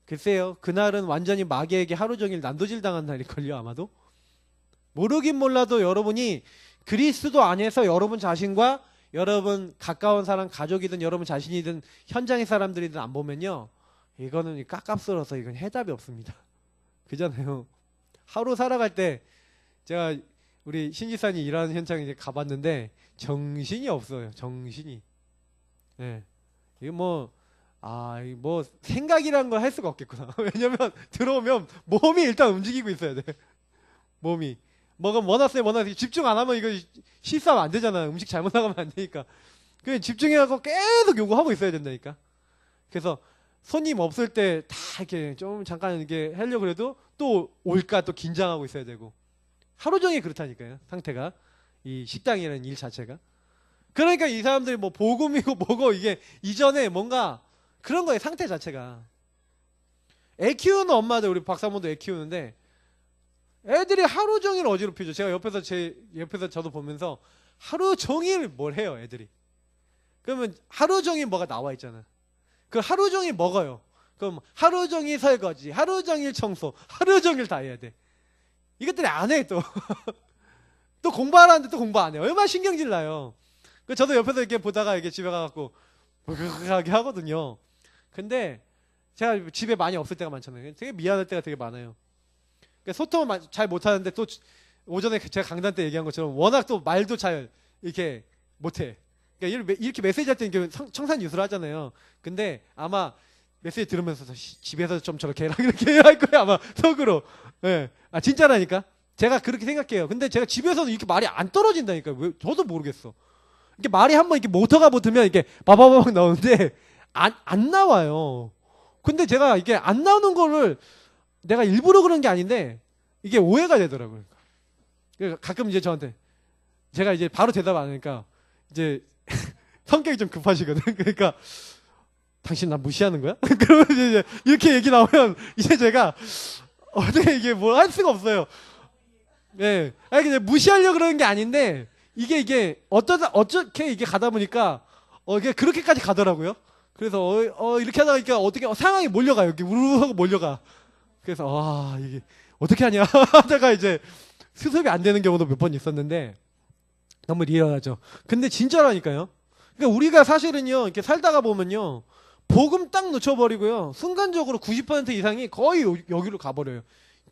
글쎄요, 그날은 완전히 마귀에게 하루 종일 난도질 당한 날일걸요, 아마도. 모르긴 몰라도 여러분이 그리스도 안에서 여러분 자신과 여러분 가까운 사람, 가족이든 여러분 자신이든 현장의 사람들이든 안 보면요, 이거는 깝깝스러워서 이건 해답이 없습니다. 그잖아요. 하루 살아갈 때 제가 우리 신지사님 일하는 현장에 이제 가봤는데 정신이 없어요. 정신이. 예. 이게 뭐 생각이라는 걸 할 수가 없겠구나. 왜냐면 들어오면 몸이 일단 움직이고 있어야 돼. 몸이. 뭐가 원하세요. 집중 안 하면 이거 실수하면 안 되잖아. 음식 잘못 나가면 안 되니까. 그냥 집중해갖고 계속 요구하고 있어야 된다니까. 그래서 손님 없을 때 다 이렇게 좀 잠깐 이렇게 하려고 그래도 또 올까 또 긴장하고 있어야 되고, 하루 종일 그렇다니까요. 상태가. 이 식당이라는 일 자체가. 그러니까 이 사람들이 뭐 복음이고 뭐고 이게 이전에 뭔가 그런 거예요. 상태 자체가. 애 키우는 엄마들, 우리 박사모도 애 키우는데 애들이 하루 종일 어지럽히죠. 제가 옆에서 저도 보면서 하루 종일 뭘 해요, 애들이. 그러면 하루 종일 뭐가 나와 있잖아. 그 하루 종일 먹어요. 그럼 하루 종일 설거지, 하루 종일 청소, 하루 종일 다 해야 돼. 이것들이 안 해, 또. 또 공부하라는데 또 공부 안 해. 얼마나 신경질 나요. 저도 옆에서 이렇게 보다가 이렇게 집에 가갖고 하게 하거든요. 근데 제가 집에 많이 없을 때가 많잖아요. 되게 미안할 때가 되게 많아요. 그러니까 소통을 잘 못하는데, 또 오전에 제가 강단 때 얘기한 것처럼 워낙 또 말도 잘 이렇게 못해. 그러니까 이렇게 메시지 할 때 이렇게 청산유수를 하잖아요. 근데 아마 메시지 들으면서 집에서 좀 저렇게 해라 이렇게 해야 할 거예요, 아마 속으로. 예. 아 진짜라니까. 제가 그렇게 생각해요. 근데 제가 집에서는 이렇게 말이 안 떨어진다니까. 왜? 저도 모르겠어. 이렇게 말이 한번 이렇게 모터가 붙으면 이렇게 바바바박 나오는데 안 나와요. 근데 제가 이게 안 나오는 거를 내가 일부러 그런 게 아닌데 이게 오해가 되더라고요. 그러니까 가끔 이제 저한테, 제가 이제 바로 대답 안 하니까 이제 성격이 좀 급하시거든. 그러니까 당신 나 무시하는 거야? 그러면 이제 이렇게 얘기 나오면 이제 제가 어떻게 이게 뭘 할 수가 없어요. 예. 아니 근데 무시하려고 그러는 게 아닌데 이게 어떻게 이게 가다 보니까 이게 그렇게까지 가더라고요. 그래서 이렇게 하다가 그러니까 어떻게 상황이 몰려가요. 이렇게 우르르 하고 몰려가. 그래서 이게 어떻게 하냐 하다가 이제 수습이 안 되는 경우도 몇 번 있었는데 너무 리얼하죠. 근데 진짜라니까요. 그러니까 우리가 사실은요, 이렇게 살다가 보면요, 복음 딱 놓쳐버리고요, 순간적으로 90% 이상이 거의 여기로 가버려요.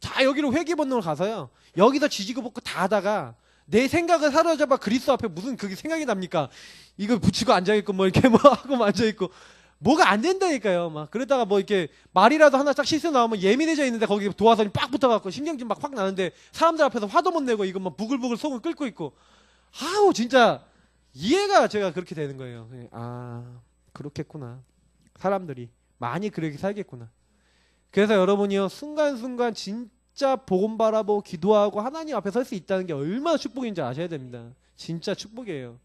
다 여기로 회귀 본능으로 가서요, 여기서 지지고 볶고 다 하다가 내 생각을 사로잡아 그리스도 앞에 무슨 그게 생각이 납니까? 이거 붙이고 앉아있고 뭐 이렇게 뭐 하고 앉아있고 뭐가 안 된다니까요. 막 그러다가 뭐 이렇게 말이라도 하나 딱 실수 나오면 예민해져 있는데 거기 도화선이 빡 붙어갖고 신경질 막 확 나는데 사람들 앞에서 화도 못 내고 이거 막 부글부글 속을 끓고 있고 아우 진짜 이해가 제가 그렇게 되는 거예요. 아 그렇겠구나. 사람들이 많이 그렇게 살겠구나. 그래서 여러분이요 순간순간 진짜 복음 바라보고 기도하고 하나님 앞에 설 수 있다는 게 얼마나 축복인지 아셔야 됩니다. 진짜 축복이에요.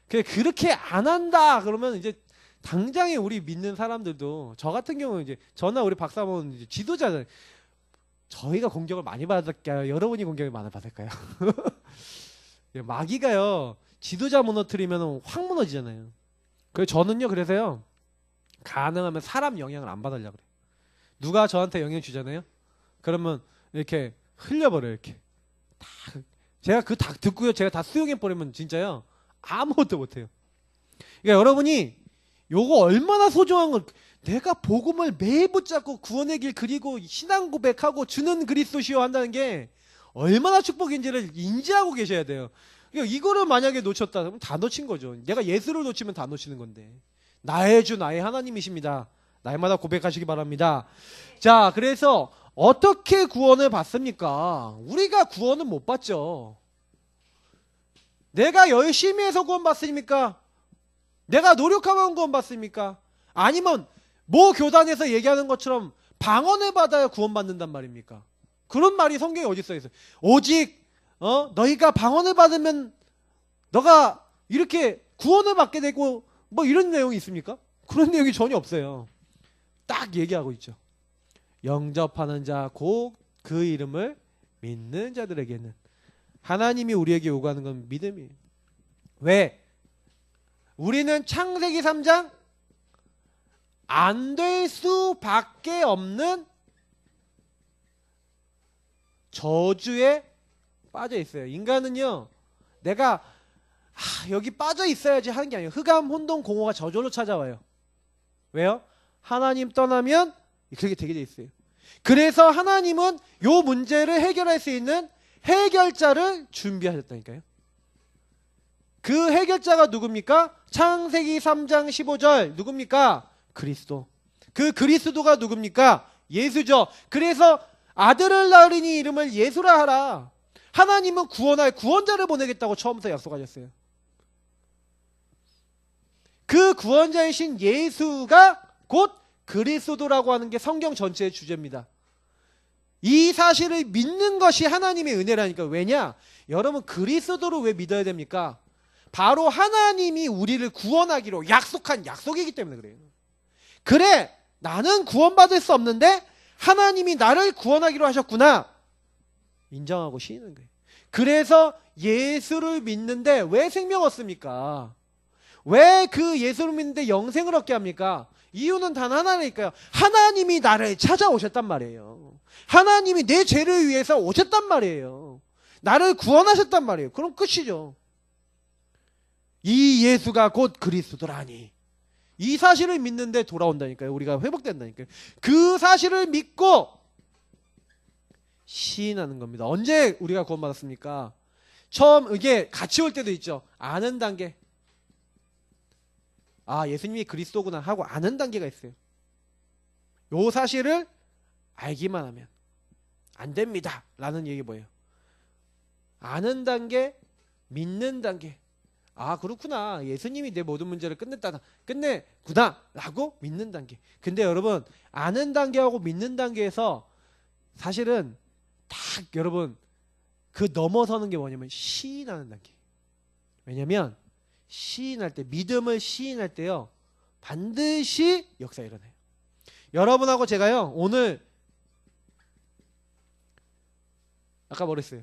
그렇게 안 한다 그러면 이제 당장에 우리 믿는 사람들도 저 같은 경우는 이제 저나 우리 박사모는 이제 지도자는 저희가 공격을 많이 받을까요? 여러분이 공격을 많이 받을까요? 마귀가요 지도자 무너뜨리면 확 무너지잖아요. 그래서 저는요 그래서요 가능하면 사람 영향을 안 받으려고 그래요. 누가 저한테 영향 주잖아요. 그러면 이렇게 흘려버려요. 이렇게 제가 그 다 듣고요 제가 다 수용해 버리면 진짜요 아무것도 못해요. 그러니까 여러분이 요거 얼마나 소중한 걸 내가 복음을 매일 붙잡고 구원의 길 그리고 신앙 고백하고 주는 그리스도시요 한다는 게 얼마나 축복인지를 인지하고 계셔야 돼요. 그러니까 이거를 만약에 놓쳤다 그러면 다 놓친 거죠. 내가 예수를 놓치면 다 놓치는 건데 나의 주 나의 하나님이십니다. 날마다 고백하시기 바랍니다. 자 그래서 어떻게 구원을 받습니까? 우리가 구원은 못 받죠. 내가 열심히 해서 구원 받습니까? 내가 노력하면 구원 받습니까? 아니면 모 교단에서 얘기하는 것처럼 방언을 받아야 구원 받는단 말입니까? 그런 말이 성경에 어디 써 있어요? 오직 너희가 방언을 받으면 너가 이렇게 구원을 받게 되고 뭐 이런 내용이 있습니까? 그런 내용이 전혀 없어요. 딱 얘기하고 있죠. 영접하는 자 곧 그 이름을 믿는 자들에게는 하나님이 우리에게 요구하는 건 믿음이에요. 왜? 우리는 창세기 3장 안 될 수밖에 없는 저주에 빠져 있어요. 인간은요 내가 여기 빠져 있어야지 하는 게 아니에요. 흑암, 혼돈, 공허가 저절로 찾아와요. 왜요? 하나님 떠나면 그렇게 되게 돼 있어요. 그래서 하나님은 요 문제를 해결할 수 있는 해결자를 준비하셨다니까요. 그 해결자가 누굽니까? 창세기 3장 15절 누굽니까? 그리스도. 그 그리스도가 누굽니까? 예수죠. 그래서 아들을 낳으리니 이름을 예수라 하라. 하나님은 구원할 구원자를 보내겠다고 처음부터 약속하셨어요. 그 구원자이신 예수가 곧 그리스도라고 하는 게 성경 전체의 주제입니다. 이 사실을 믿는 것이 하나님의 은혜라니까. 왜냐? 여러분 그리스도를 왜 믿어야 됩니까? 바로 하나님이 우리를 구원하기로 약속한 약속이기 때문에 그래요. 그래 나는 구원받을 수 없는데 하나님이 나를 구원하기로 하셨구나 인정하고 쉬는 거예요. 그래서 예수를 믿는데 왜 생명 얻습니까? 왜 그 예수를 믿는데 영생을 얻게 합니까? 이유는 단 하나니까요. 하나님이 나를 찾아오셨단 말이에요. 하나님이 내 죄를 위해서 오셨단 말이에요. 나를 구원하셨단 말이에요. 그럼 끝이죠. 이 예수가 곧 그리스도라니. 이 사실을 믿는데 돌아온다니까요. 우리가 회복된다니까요. 그 사실을 믿고 시인하는 겁니다. 언제 우리가 구원받았습니까? 처음 이게 같이 올 때도 있죠. 아는 단계. 아 예수님이 그리스도구나 하고 아는 단계가 있어요. 요 사실을 알기만 하면 안 됩니다 라는 얘기 뭐예요? 아는 단계, 믿는 단계. 아 그렇구나 예수님이 내 모든 문제를 끝내구나 라고 믿는 단계. 근데 여러분 아는 단계하고 믿는 단계에서 사실은 딱 여러분 그 넘어서는 게 뭐냐면 시인하는 단계. 왜냐면 시인할 때 믿음을 시인할 때요 반드시 역사 일어나요. 여러분하고 제가요 오늘 아까 뭐랬어요?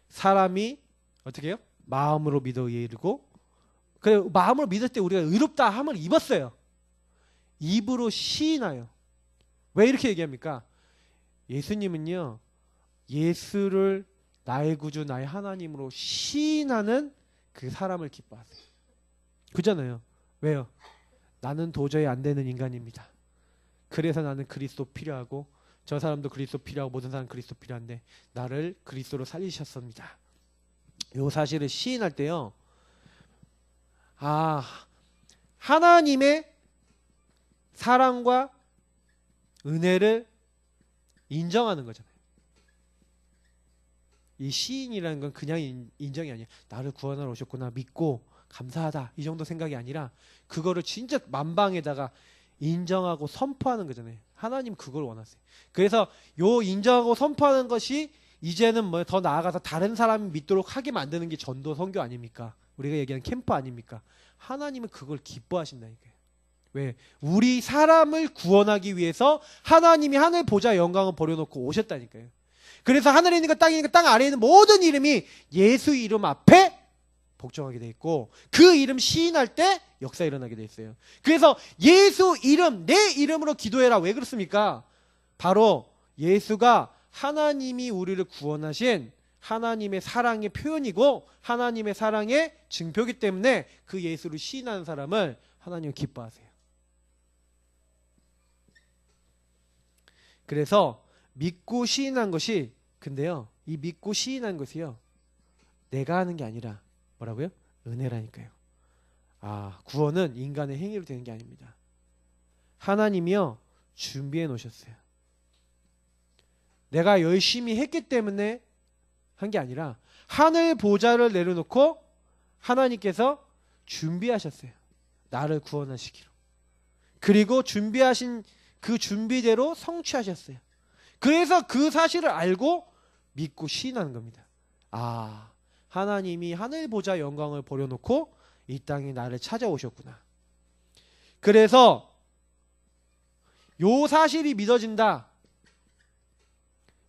사람이 어떻게 해요? 마음으로 믿어 이르고 그래 마음으로 믿을 때 우리가 의롭다 함을 입었어요. 입으로 시인하여. 왜 이렇게 얘기합니까? 예수님은요 예수를 나의 구주 나의 하나님으로 시인하는 그 사람을 기뻐하세요. 그잖아요. 왜요? 나는 도저히 안 되는 인간입니다. 그래서 나는 그리스도 필요하고 저 사람도 그리스도 필요하고 모든 사람 그리스도 필요한데 나를 그리스도로 살리셨습니다. 요 사실을 시인할 때요. 하나님의 사랑과 은혜를 인정하는 거잖아요. 이 시인이라는 건 그냥 인정이 아니에요. 나를 구원하러 오셨구나, 믿고 감사하다, 이 정도 생각이 아니라 그거를 진짜 만방에다가 인정하고 선포하는 거잖아요. 하나님 그걸 원하세요. 그래서 요 인정하고 선포하는 것이 이제는 뭐 더 나아가서 다른 사람이 믿도록 하게 만드는 게 전도 선교 아닙니까? 우리가 얘기하는 캠프 아닙니까? 하나님은 그걸 기뻐하신다니까요. 왜? 우리 사람을 구원하기 위해서 하나님이 하늘 보좌 영광을 버려놓고 오셨다니까요. 그래서 하늘에 있는 것, 땅에 있는 것, 땅 아래에 있는 모든 이름이 예수 이름 앞에 복종하게 돼 있고 그 이름 시인할 때 역사 일어나게 돼 있어요. 그래서 예수 이름, 내 이름으로 기도해라. 왜 그렇습니까? 바로 예수가 하나님이 우리를 구원하신 하나님의 사랑의 표현이고 하나님의 사랑의 증표이기 때문에 그 예수를 시인하는 사람을 하나님은 기뻐하세요. 그래서 믿고 시인한 것이, 근데요, 이 믿고 시인한 것이요, 내가 하는 게 아니라 뭐라고요? 은혜라니까요. 구원은 인간의 행위로 되는 게 아닙니다. 하나님이요 준비해 놓으셨어요. 내가 열심히 했기 때문에 한 게 아니라 하늘 보좌를 내려놓고 하나님께서 준비하셨어요. 나를 구원하시기로. 그리고 준비하신 그 준비대로 성취하셨어요. 그래서 그 사실을 알고 믿고 시인하는 겁니다. 하나님이 하늘 보좌 영광을 버려놓고 이 땅에 나를 찾아오셨구나. 그래서 요 사실이 믿어진다.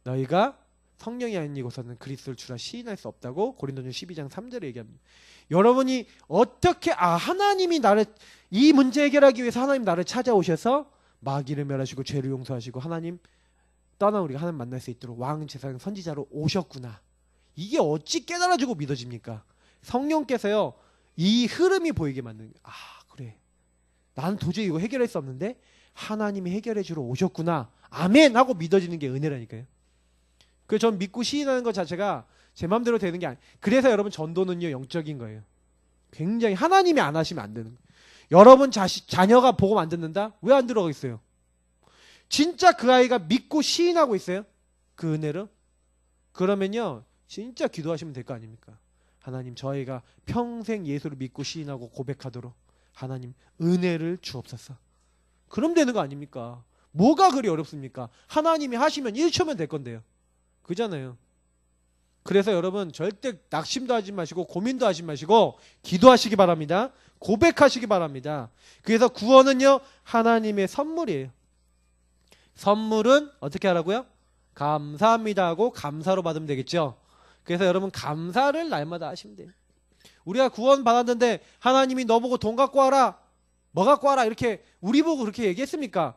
너희가 성령이 아니고서는 그리스도를 주라 시인할 수 없다고 고린도전 12장 3절에 얘기합니다. 여러분이 어떻게 하나님이 나를 이 문제 해결하기 위해서 하나님 나를 찾아오셔서 마귀를 멸하시고 죄를 용서하시고 하나님 떠나 우리가 하나님 만날 수 있도록 왕 제사장 선지자로 오셨구나. 이게 어찌 깨달아지고 믿어집니까? 성령께서요 이 흐름이 보이게 만드는 거예요. 그래, 나는 도저히 이거 해결할 수 없는데 하나님이 해결해 주러 오셨구나, 아멘 하고 믿어지는 게 은혜라니까요. 그래서 전 믿고 시인하는 것 자체가 제 마음대로 되는 게 아니에요. 그래서 여러분 전도는요 영적인 거예요. 굉장히 하나님이 안 하시면 안 되는 거예요. 여러분 자녀가 복음 안 듣는다? 왜 안 들어가겠어요? 진짜 그 아이가 믿고 시인하고 있어요? 그 은혜를? 그러면요 진짜 기도하시면 될 거 아닙니까? 하나님, 저 아이가 평생 예수를 믿고 시인하고 고백하도록 하나님 은혜를 주옵소서. 그럼 되는 거 아닙니까? 뭐가 그리 어렵습니까? 하나님이 하시면 1초면 될 건데요. 그잖아요. 그래서 여러분 절대 낙심도 하지 마시고 고민도 하지 마시고 기도하시기 바랍니다. 고백하시기 바랍니다. 그래서 구원은요 하나님의 선물이에요. 선물은 어떻게 하라고요? 감사합니다 하고 감사로 받으면 되겠죠. 그래서 여러분 감사를 날마다 하시면 돼요. 우리가 구원 받았는데 하나님이 너 보고 돈 갖고 와라, 뭐 갖고 와라 이렇게 우리 보고 그렇게 얘기했습니까?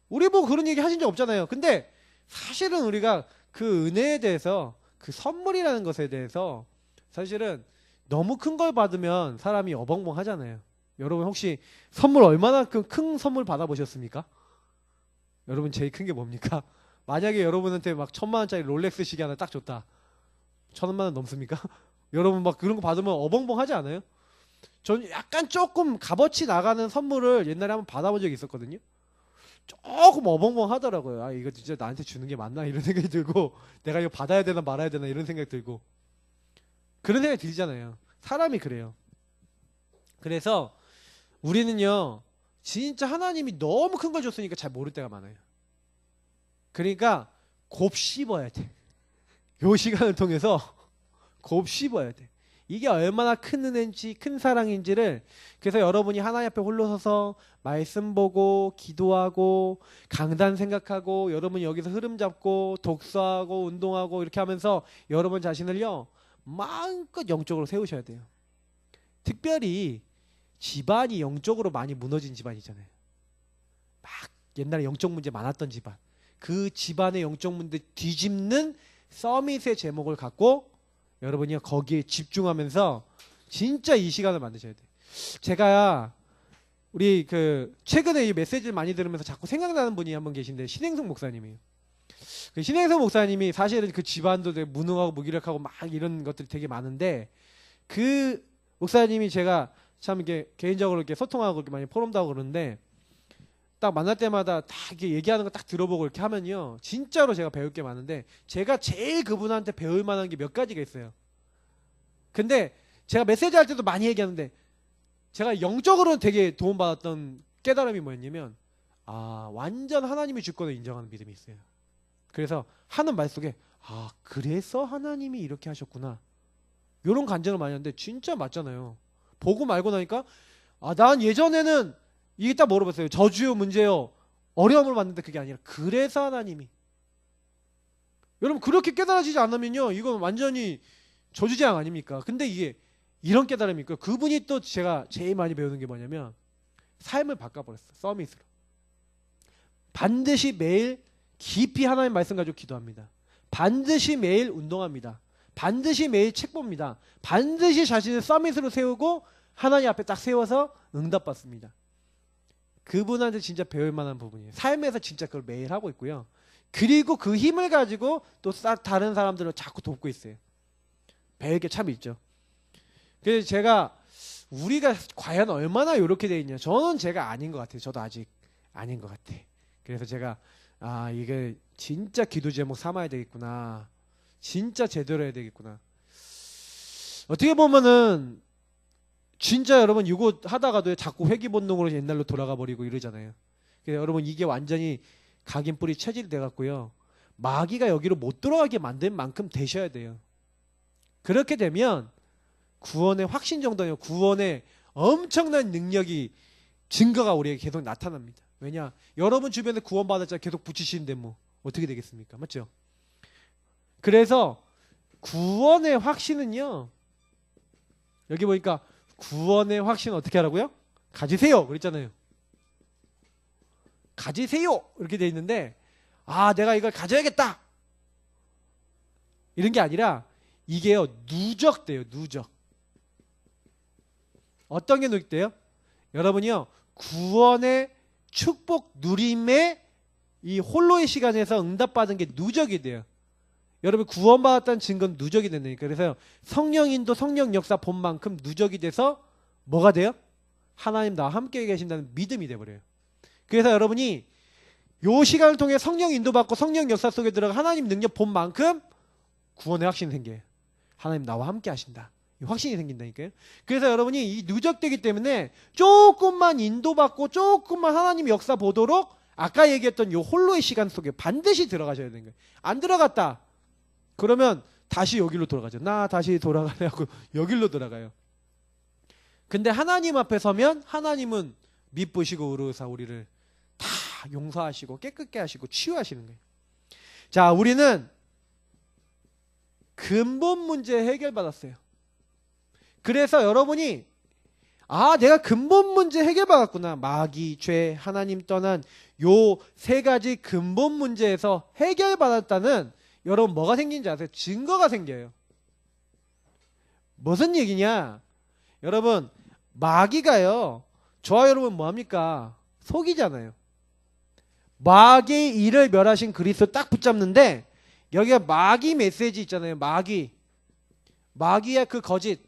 우리 보고 그런 얘기 하신 적 없잖아요. 근데 사실은 우리가 그 은혜에 대해서, 그 선물이라는 것에 대해서 사실은 너무 큰 걸 받으면 사람이 어벙벙 하잖아요. 여러분 혹시 선물 얼마나 큰 선물 받아보셨습니까? 여러분 제일 큰 게 뭡니까? 만약에 여러분한테 막 1,000만 원짜리 롤렉스 시계 하나 딱 줬다. 1,000만 원 넘습니까? 여러분 막 그런 거 받으면 어벙벙 하지 않아요? 저는 약간 조금 값어치 나가는 선물을 옛날에 한번 받아본 적이 있었거든요. 조금 어벙벙 하더라고요. 이거 진짜 나한테 주는 게 맞나 이런 생각이 들고, 내가 이거 받아야 되나 말아야 되나 이런 생각이 들고, 그런 생각이 들잖아요. 사람이 그래요. 그래서 우리는요 진짜 하나님이 너무 큰 걸 줬으니까 잘 모를 때가 많아요. 그러니까 곱씹어야 돼. 요 시간을 통해서 곱씹어야 돼. 이게 얼마나 큰 은혜인지, 큰 사랑인지를. 그래서 여러분이 하나님 앞에 홀로 서서 말씀 보고 기도하고 강단 생각하고 여러분이 여기서 흐름 잡고 독서하고 운동하고 이렇게 하면서 여러분 자신을요 마음껏 영적으로 세우셔야 돼요. 특별히 집안이 영적으로 많이 무너진 집안이잖아요. 막 옛날에 영적 문제 많았던 집안, 그 집안의 영적 문제 뒤집는 서밋의 제목을 갖고 여러분이 거기에 집중하면서 진짜 이 시간을 만드셔야 돼요. 제가 우리 최근에 이 메시지를 많이 들으면서 자꾸 생각나는 분이 한 분 계신데 신행성 목사님이에요. 그 신행성 목사님이 사실은 그 집안도 되게 무능하고 무기력하고 막 이런 것들이 되게 많은데 그 목사님이 제가 참 이렇게 개인적으로 이렇게 소통하고 이렇게 많이 포럼도 하고 그러는데 딱 만날 때마다 다 이렇게 얘기하는 거 딱 들어보고 이렇게 하면요 진짜로 제가 배울 게 많은데 제가 제일 그분한테 배울 만한 게 몇 가지가 있어요. 근데 제가 메시지 할 때도 많이 얘기하는데 제가 영적으로는 되게 도움받았던 깨달음이 뭐였냐면 아 완전 하나님의 주권을 인정하는 믿음이 있어요. 그래서 하는 말 속에 아 그래서 하나님이 이렇게 하셨구나 이런 간증을 많이 하는데 진짜 맞잖아요. 보고 말고 나니까 아 난 예전에는 이게 딱 물어봤어요. 저주요 문제요 어려움을 받는데 그게 아니라 그래서 하나님이 여러분 그렇게 깨달아지지 않으면요 이건 완전히 저주재앙 아닙니까? 근데 이게 이런 깨달음이 있고요. 그분이 또 제가 제일 많이 배우는 게 뭐냐면 삶을 바꿔버렸어요. 서밋으로 반드시 매일 깊이 하나님 말씀 가지고 기도합니다. 반드시 매일 운동합니다. 반드시 매일 책 봅니다. 반드시 자신을 서밋으로 세우고 하나님 앞에 딱 세워서 응답받습니다. 그분한테 진짜 배울 만한 부분이에요. 삶에서 진짜 그걸 매일 하고 있고요. 그리고 그 힘을 가지고 또 다른 사람들을 자꾸 돕고 있어요. 배울 게 참 있죠. 그래서 제가 우리가 과연 얼마나 이렇게 돼 있냐. 저는 제가 아닌 것 같아요. 저도 아직 아닌 것 같아. 그래서 제가 아 이게 진짜 기도 제목 삼아야 되겠구나. 진짜 제대로 해야 되겠구나. 어떻게 보면은 진짜 여러분 이거 하다가도 자꾸 회귀 본능으로 옛날로 돌아가 버리고 이러잖아요. 그래서 여러분 이게 완전히 각인 뿌리 체질이 돼 갖고요. 마귀가 여기로 못 들어가게 만든 만큼 되셔야 돼요. 그렇게 되면 구원의 확신 정도는 구원의 엄청난 능력이 증거가 우리에게 계속 나타납니다. 왜냐? 여러분 주변에 구원받았자 계속 붙이시는데 뭐 어떻게 되겠습니까? 맞죠? 그래서 구원의 확신은요. 여기 보니까 구원의 확신은 어떻게 하라고요? 가지세요. 그랬잖아요. 가지세요. 이렇게 돼 있는데 아 내가 이걸 가져야겠다. 이런 게 아니라 이게요. 누적돼요. 누적. 어떤 게 누적돼요? 여러분이요. 구원의 축복 누림의 이 홀로의 시간에서 응답받은 게 누적이 돼요. 여러분 구원받았다는 증거는 누적이 된다니까. 그래서 성령인도 성령 역사 본 만큼 누적이 돼서 뭐가 돼요? 하나님 나와 함께 계신다는 믿음이 돼버려요. 그래서 여러분이 요 시간을 통해 성령 인도받고 성령 역사 속에 들어가 하나님 능력 본 만큼 구원의 확신이 생겨요. 하나님 나와 함께 하신다. 확신이 생긴다니까요. 그래서 여러분이 이 누적되기 때문에 조금만 인도받고 조금만 하나님 역사 보도록 아까 얘기했던 요 홀로의 시간 속에 반드시 들어가셔야 되는 거예요. 안 들어갔다. 그러면 다시 여기로 돌아가죠. 나 다시 돌아가려고 여기로 돌아가요. 근데 하나님 앞에 서면 하나님은 미쁘시고 의로우사 우리를 다 용서하시고 깨끗게 하시고 치유하시는 거예요. 자, 우리는 근본 문제 해결받았어요. 그래서 여러분이 아 내가 근본 문제 해결받았구나. 마귀, 죄, 하나님 떠난 요 세 가지 근본 문제에서 해결받았다는 여러분 뭐가 생긴지 아세요? 증거가 생겨요. 무슨 얘기냐? 여러분 마귀가요. 저와 여러분 뭐합니까? 속이잖아요. 마귀의 일을 멸하신 그리스도 딱 붙잡는데 여기가 마귀 메시지 있잖아요. 마귀의 그 거짓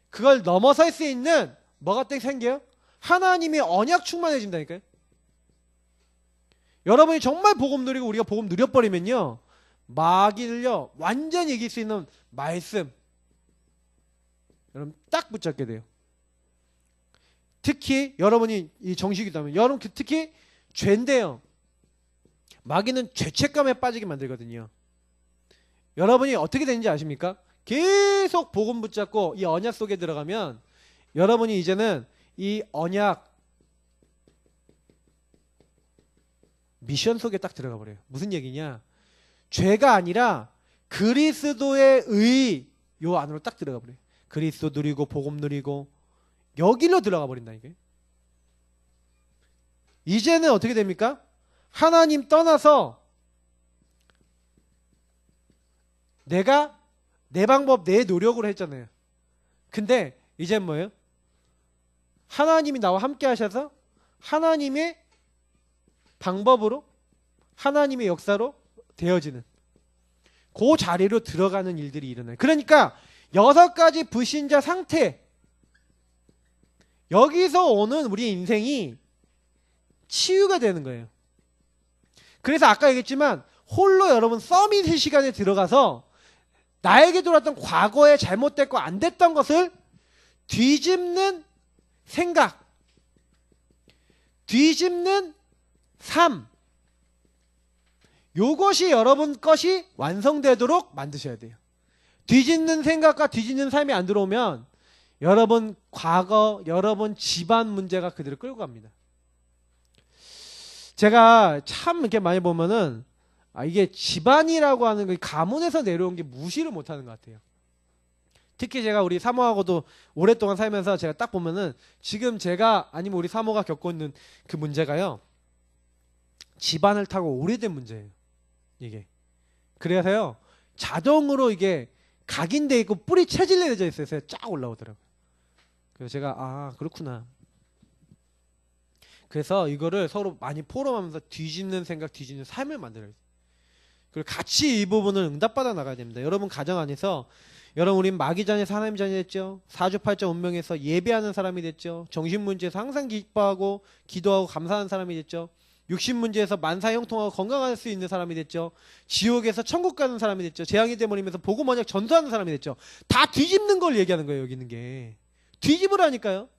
그걸 넘어설 수 있는 뭐가 딱 생겨요? 하나님의 언약 충만해진다니까요. 여러분이 정말 복음 누리고 우리가 복음 누려버리면요. 마귀를요. 완전히 이길 수 있는 말씀 여러분 딱 붙잡게 돼요. 특히 여러분이 이 정식이다면 여러분 특히 죄인데요. 마귀는 죄책감에 빠지게 만들거든요. 여러분이 어떻게 되는지 아십니까? 계속 복음 붙잡고 이 언약 속에 들어가면 여러분이 이제는 이 언약 미션 속에 딱 들어가 버려요. 무슨 얘기냐? 죄가 아니라 그리스도의 의 요 안으로 딱 들어가 버려요. 그리스도 누리고 복음 누리고 여기로 들어가 버린다니까요. 이제는 어떻게 됩니까? 하나님 떠나서 내가 내 방법 내 노력으로 했잖아요. 근데 이젠 뭐예요? 하나님이 나와 함께 하셔서 하나님의 방법으로 하나님의 역사로 되어지는 그 자리로 들어가는 일들이 일어나요. 그러니까 6가지 불신자 상태, 여기서 오는 우리 인생이 치유가 되는 거예요. 그래서 아까 얘기했지만 홀로 여러분 서밋의 시간에 들어가서 나에게 들어왔던 과거에 잘못됐고 안 됐던 것을 뒤집는 생각, 뒤집는 삶, 요것이 여러분 것이 완성되도록 만드셔야 돼요. 뒤집는 생각과 뒤집는 삶이 안 들어오면 여러분 과거, 여러분 집안 문제가 그대로 끌고 갑니다. 제가 참 이렇게 많이 보면은 이게 집안이라고 하는 게 가문에서 내려온 게 무시를 못하는 것 같아요. 특히 제가 우리 사모하고도 오랫동안 살면서 제가 딱 보면은 지금 제가 아니면 우리 사모가 겪고 있는 그 문제가요, 집안을 타고 오래된 문제예요. 이게 그래서요 자동으로 이게 각인돼 있고 뿌리 체질내져 있어요. 쫙 올라오더라고요. 그래서 제가 그렇구나. 그래서 이거를 서로 많이 포럼하면서 뒤집는 생각, 뒤집는 삶을 만들어야 돼요. 그리고 같이 이 부분을 응답받아 나가야 됩니다. 여러분 가정 안에서 여러분 우린 마귀자녀에서 하나님 자녀 됐죠. 사주팔자 운명에서 예배하는 사람이 됐죠. 정신 문제에서 항상 기뻐하고 기도하고 감사하는 사람이 됐죠. 육신 문제에서 만사 형통하고 건강할 수 있는 사람이 됐죠. 지옥에서 천국 가는 사람이 됐죠. 재앙이 돼버리면서 복음 언약 전수하는 사람이 됐죠. 다 뒤집는 걸 얘기하는 거예요. 여기 있는 게 뒤집으라니까요.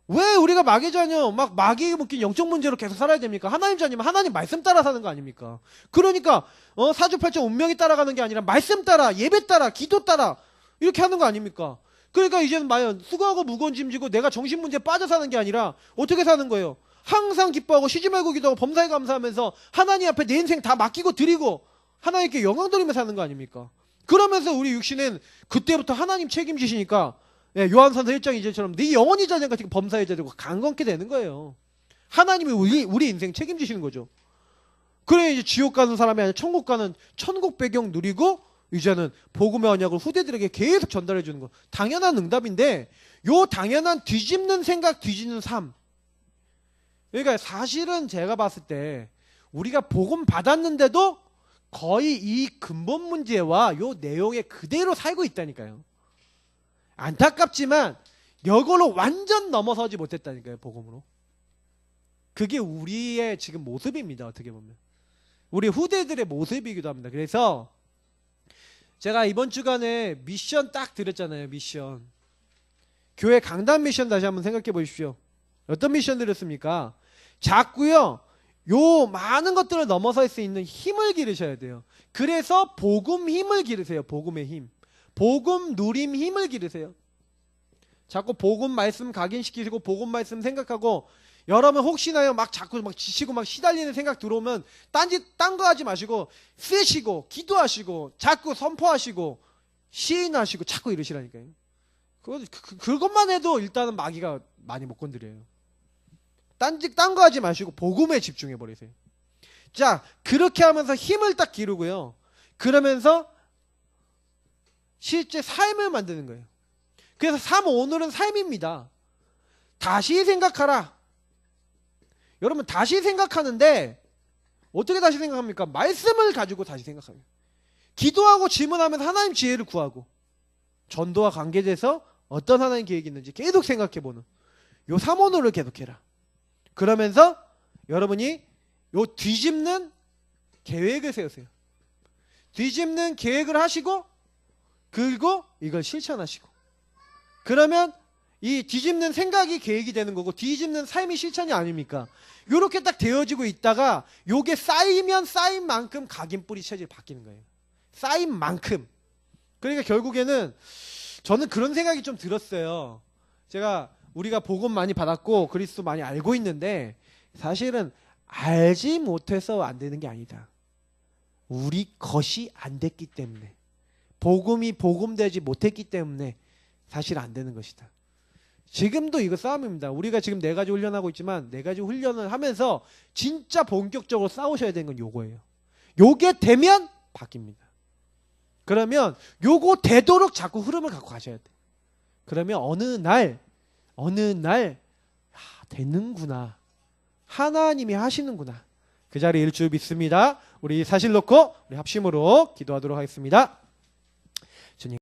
왜 우리가 마귀 자녀 막 마귀 묶인 영적 문제로 계속 살아야 됩니까? 하나님 자녀면 하나님 말씀 따라 사는 거 아닙니까? 그러니까 사주팔자 운명이 따라가는 게 아니라 말씀 따라, 예배 따라, 기도 따라 이렇게 하는 거 아닙니까? 그러니까 이제는 수고하고 무거운 짐 지고 내가 정신 문제에 빠져 사는 게 아니라 어떻게 사는 거예요? 항상 기뻐하고 쉬지 말고 기도하고 범사에 감사하면서 하나님 앞에 내 인생 다 맡기고 드리고 하나님께 영광 돌리며 사는 거 아닙니까? 그러면서 우리 육신은 그때부터 하나님 책임지시니까 요한산서 1장 2절처럼 네 영원히 자녀가 범사에 되고 강건케 되는 거예요. 하나님이 우리 인생 책임지시는 거죠. 그래 이제 지옥 가는 사람이 아니라 천국 가는 천국 배경 누리고 이제는 복음의 언약을 후대들에게 계속 전달해 주는 거 당연한 응답인데 요 당연한 뒤집는 생각, 뒤집는 삶. 그러니까 사실은 제가 봤을 때 우리가 복음 받았는데도 거의 이 근본 문제와 요 내용에 그대로 살고 있다니까요. 안타깝지만 이걸로 완전 넘어서지 못했다니까요. 복음으로. 그게 우리의 지금 모습입니다. 어떻게 보면 우리 후대들의 모습이기도 합니다. 그래서 제가 이번 주간에 미션 딱 드렸잖아요. 미션 교회 강단 미션 다시 한번 생각해 보십시오. 어떤 미션 드렸습니까? 자꾸요 요 많은 것들을 넘어설 수 있는 힘을 기르셔야 돼요. 그래서 복음 힘을 기르세요. 복음의 힘, 복음 누림 힘을 기르세요. 자꾸 복음 말씀 각인시키시고 복음 말씀 생각하고 여러분 혹시나요 막 자꾸 막 지치고 막 시달리는 생각 들어오면 딴 거 하지 마시고 쓰시고 기도하시고 자꾸 선포하시고 시인하시고 자꾸 이러시라니까요. 그것만 해도 일단은 마귀가 많이 못 건드려요. 딴 거 하지 마시고 복음에 집중해 버리세요. 자, 그렇게 하면서 힘을 딱 기르고요. 그러면서 실제 삶을 만드는 거예요. 그래서 오늘은 삶입니다. 다시 생각하라. 여러분 다시 생각하는데 어떻게 다시 생각합니까? 말씀을 가지고 다시 생각합니다. 기도하고 질문하면서 하나님 지혜를 구하고 전도와 관계돼서 어떤 하나님 계획이 있는지 계속 생각해보는 요 3원호를 계속해라. 그러면서 여러분이 요 뒤집는 계획을 세우세요. 뒤집는 계획을 하시고 그리고 이걸 실천하시고 그러면 이 뒤집는 생각이 계획이 되는 거고 뒤집는 삶이 실천이 아닙니까? 요렇게 딱 되어지고 있다가 요게 쌓이면 쌓인 만큼 각인 뿌리 체질이 바뀌는 거예요. 쌓인 만큼. 그러니까 결국에는 저는 그런 생각이 좀 들었어요. 우리가 복음 많이 받았고 그리스도 많이 알고 있는데 사실은 알지 못해서 안 되는 게 아니다. 우리 것이 안 됐기 때문에 복음이 복음되지 못했기 때문에 사실 안 되는 것이다. 지금도 이거 싸움입니다. 우리가 지금 4가지 훈련하고 있지만 4가지 훈련을 하면서 진짜 본격적으로 싸우셔야 되는 건 요거예요. 요게 되면 바뀝니다. 그러면 요거 되도록 자꾸 흐름을 갖고 가셔야 돼. 그러면 어느 날 되는구나. 하나님이 하시는구나. 그 자리에 일 줄 믿습니다. 우리 사실 놓고 우리 합심으로 기도하도록 하겠습니다.